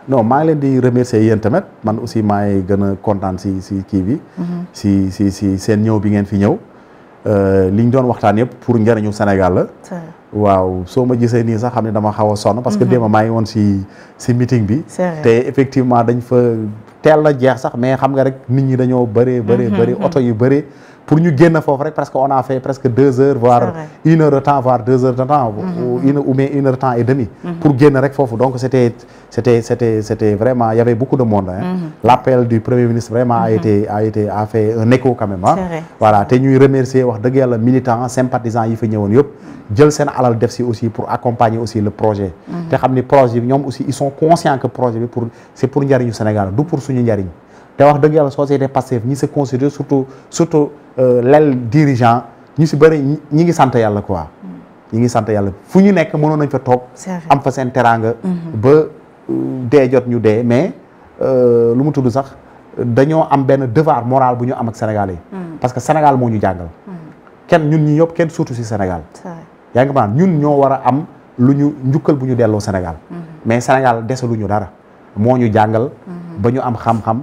non maa ngi leen di remercier yéen tamit man aussi maay gën a kontaan si kii bi. si seen ñëw bi ngeen fi ñëw. li ñu doon waxtaan yëpp pour njëriñu Sénégal la. waaw soo ma gisee nii sax xam ne dama xaw a sonn. parce que démb maa ngi woon si meeting bi. te effectivement dañ fa teel na jeex sax mais xam nga rek nit ñi dañoo bëri oto yu bëri. pour ñu génn foofu rek presque on a fait presque 2 heures voire 1 heure de temps voire 2 heures de temps. ou bien 1 heure de temps et demi. pour génn rek foofu donc c'était vraiment il y avait beaucoup de monde. L'appel du premier ministre vraiment a fait un écho quand même. voilà te ñuy remercier wax dëgg yàlla militants sympathisants yi fa ñëwoon yëpp jël seen alal def si aussi pour accompagner aussi le projet. te xam ni projet bi ñoom aussi ils sont conscients que projet bi c'est pour njariñu Sénégal du pour suñu njariñ. te wax dëgg yàlla société Pastef ñi se considère surtout l'aile dirigeant ñu si bëri ñi ngi sant yàlla quoi. ñi ngi sant yàlla fu ñu nekk mënoon nañ fa toog. am fa seen teraanga. ba dee jot ñu dee mais lu mu tudd sax dañoo am benn devoir moral bu ñu am ak Sénégal yi. parce que Sénégal moo ñu jàngal. ñun ñi ñëpp kenn surtout si Sénégal. yaa ngi maanaam ñun ñoo war a am lu ñu njukkal bu ñu delloo Sénégal. mais Sénégal desaluñu dara moo ñu jàngal. ba ñu am xam-xam.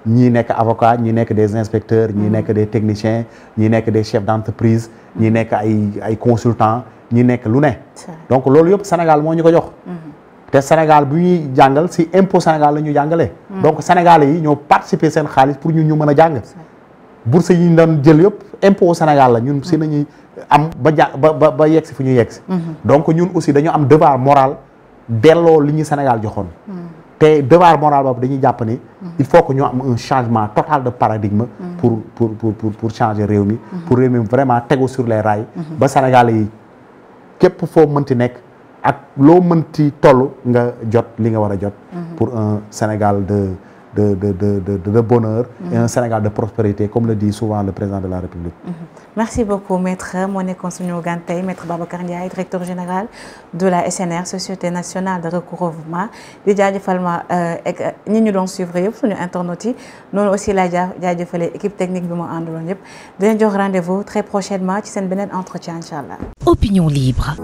ñii nekk avocat ñii nekk des inspecteurs ñii nekk des techniciens ñii nekk des chefs d'entreprise ñii nekk ay consultants ñii nekk lu ne. donc loolu yëpp Sénégal moo ñu ko jox. te Sénégal bu ñuy jàngal si impôt Sénégal la ñu jàngalee. donc Sénégalais yi ñoo participer seen xaalis pour ñu mën a jàng. bourse yi ñu doon jël yëpp impôt Sénégal la ñun si nañuy am ba yegg si fu ñu yegg si. donc ñun aussi dañu am devoir moral delloo li ñu Sénégal joxoon. te devoir moral boobu dañuy jàpp ni il faut que ñu am un changement total de paradigme pour changer réew mi pour réew mi vraiment tegu sur les rails ba Sénégal yi képp foo mënti nekk ak loo mënti toll nga jot li nga war a jot pour un Sénégal de bonheur et un Sénégal de prospérité comme le dit souvent le président de la République. Merci beaucoup maître moo nekkoon suñu gan tey maître Babacar Ndiaye directeur général de la SNR Société nationale de recouvrement di jaajëfal ma ñi ñu doon suivre yëpp suñu internautes yi noonu aussi laa jaajëfalee équipe technique bi mu àndaloon yëpp dinañ jox rendez-vous très prochainement ci seen beneen entretien incha allah. Opinion libre.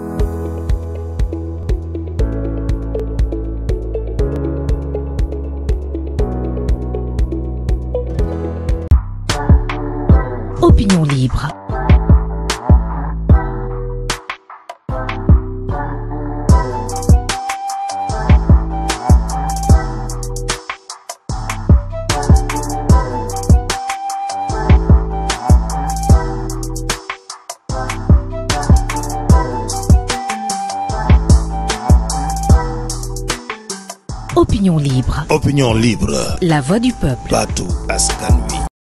Opinion libre. Opinion libre. La voix du peuple. Batou Askan Wi.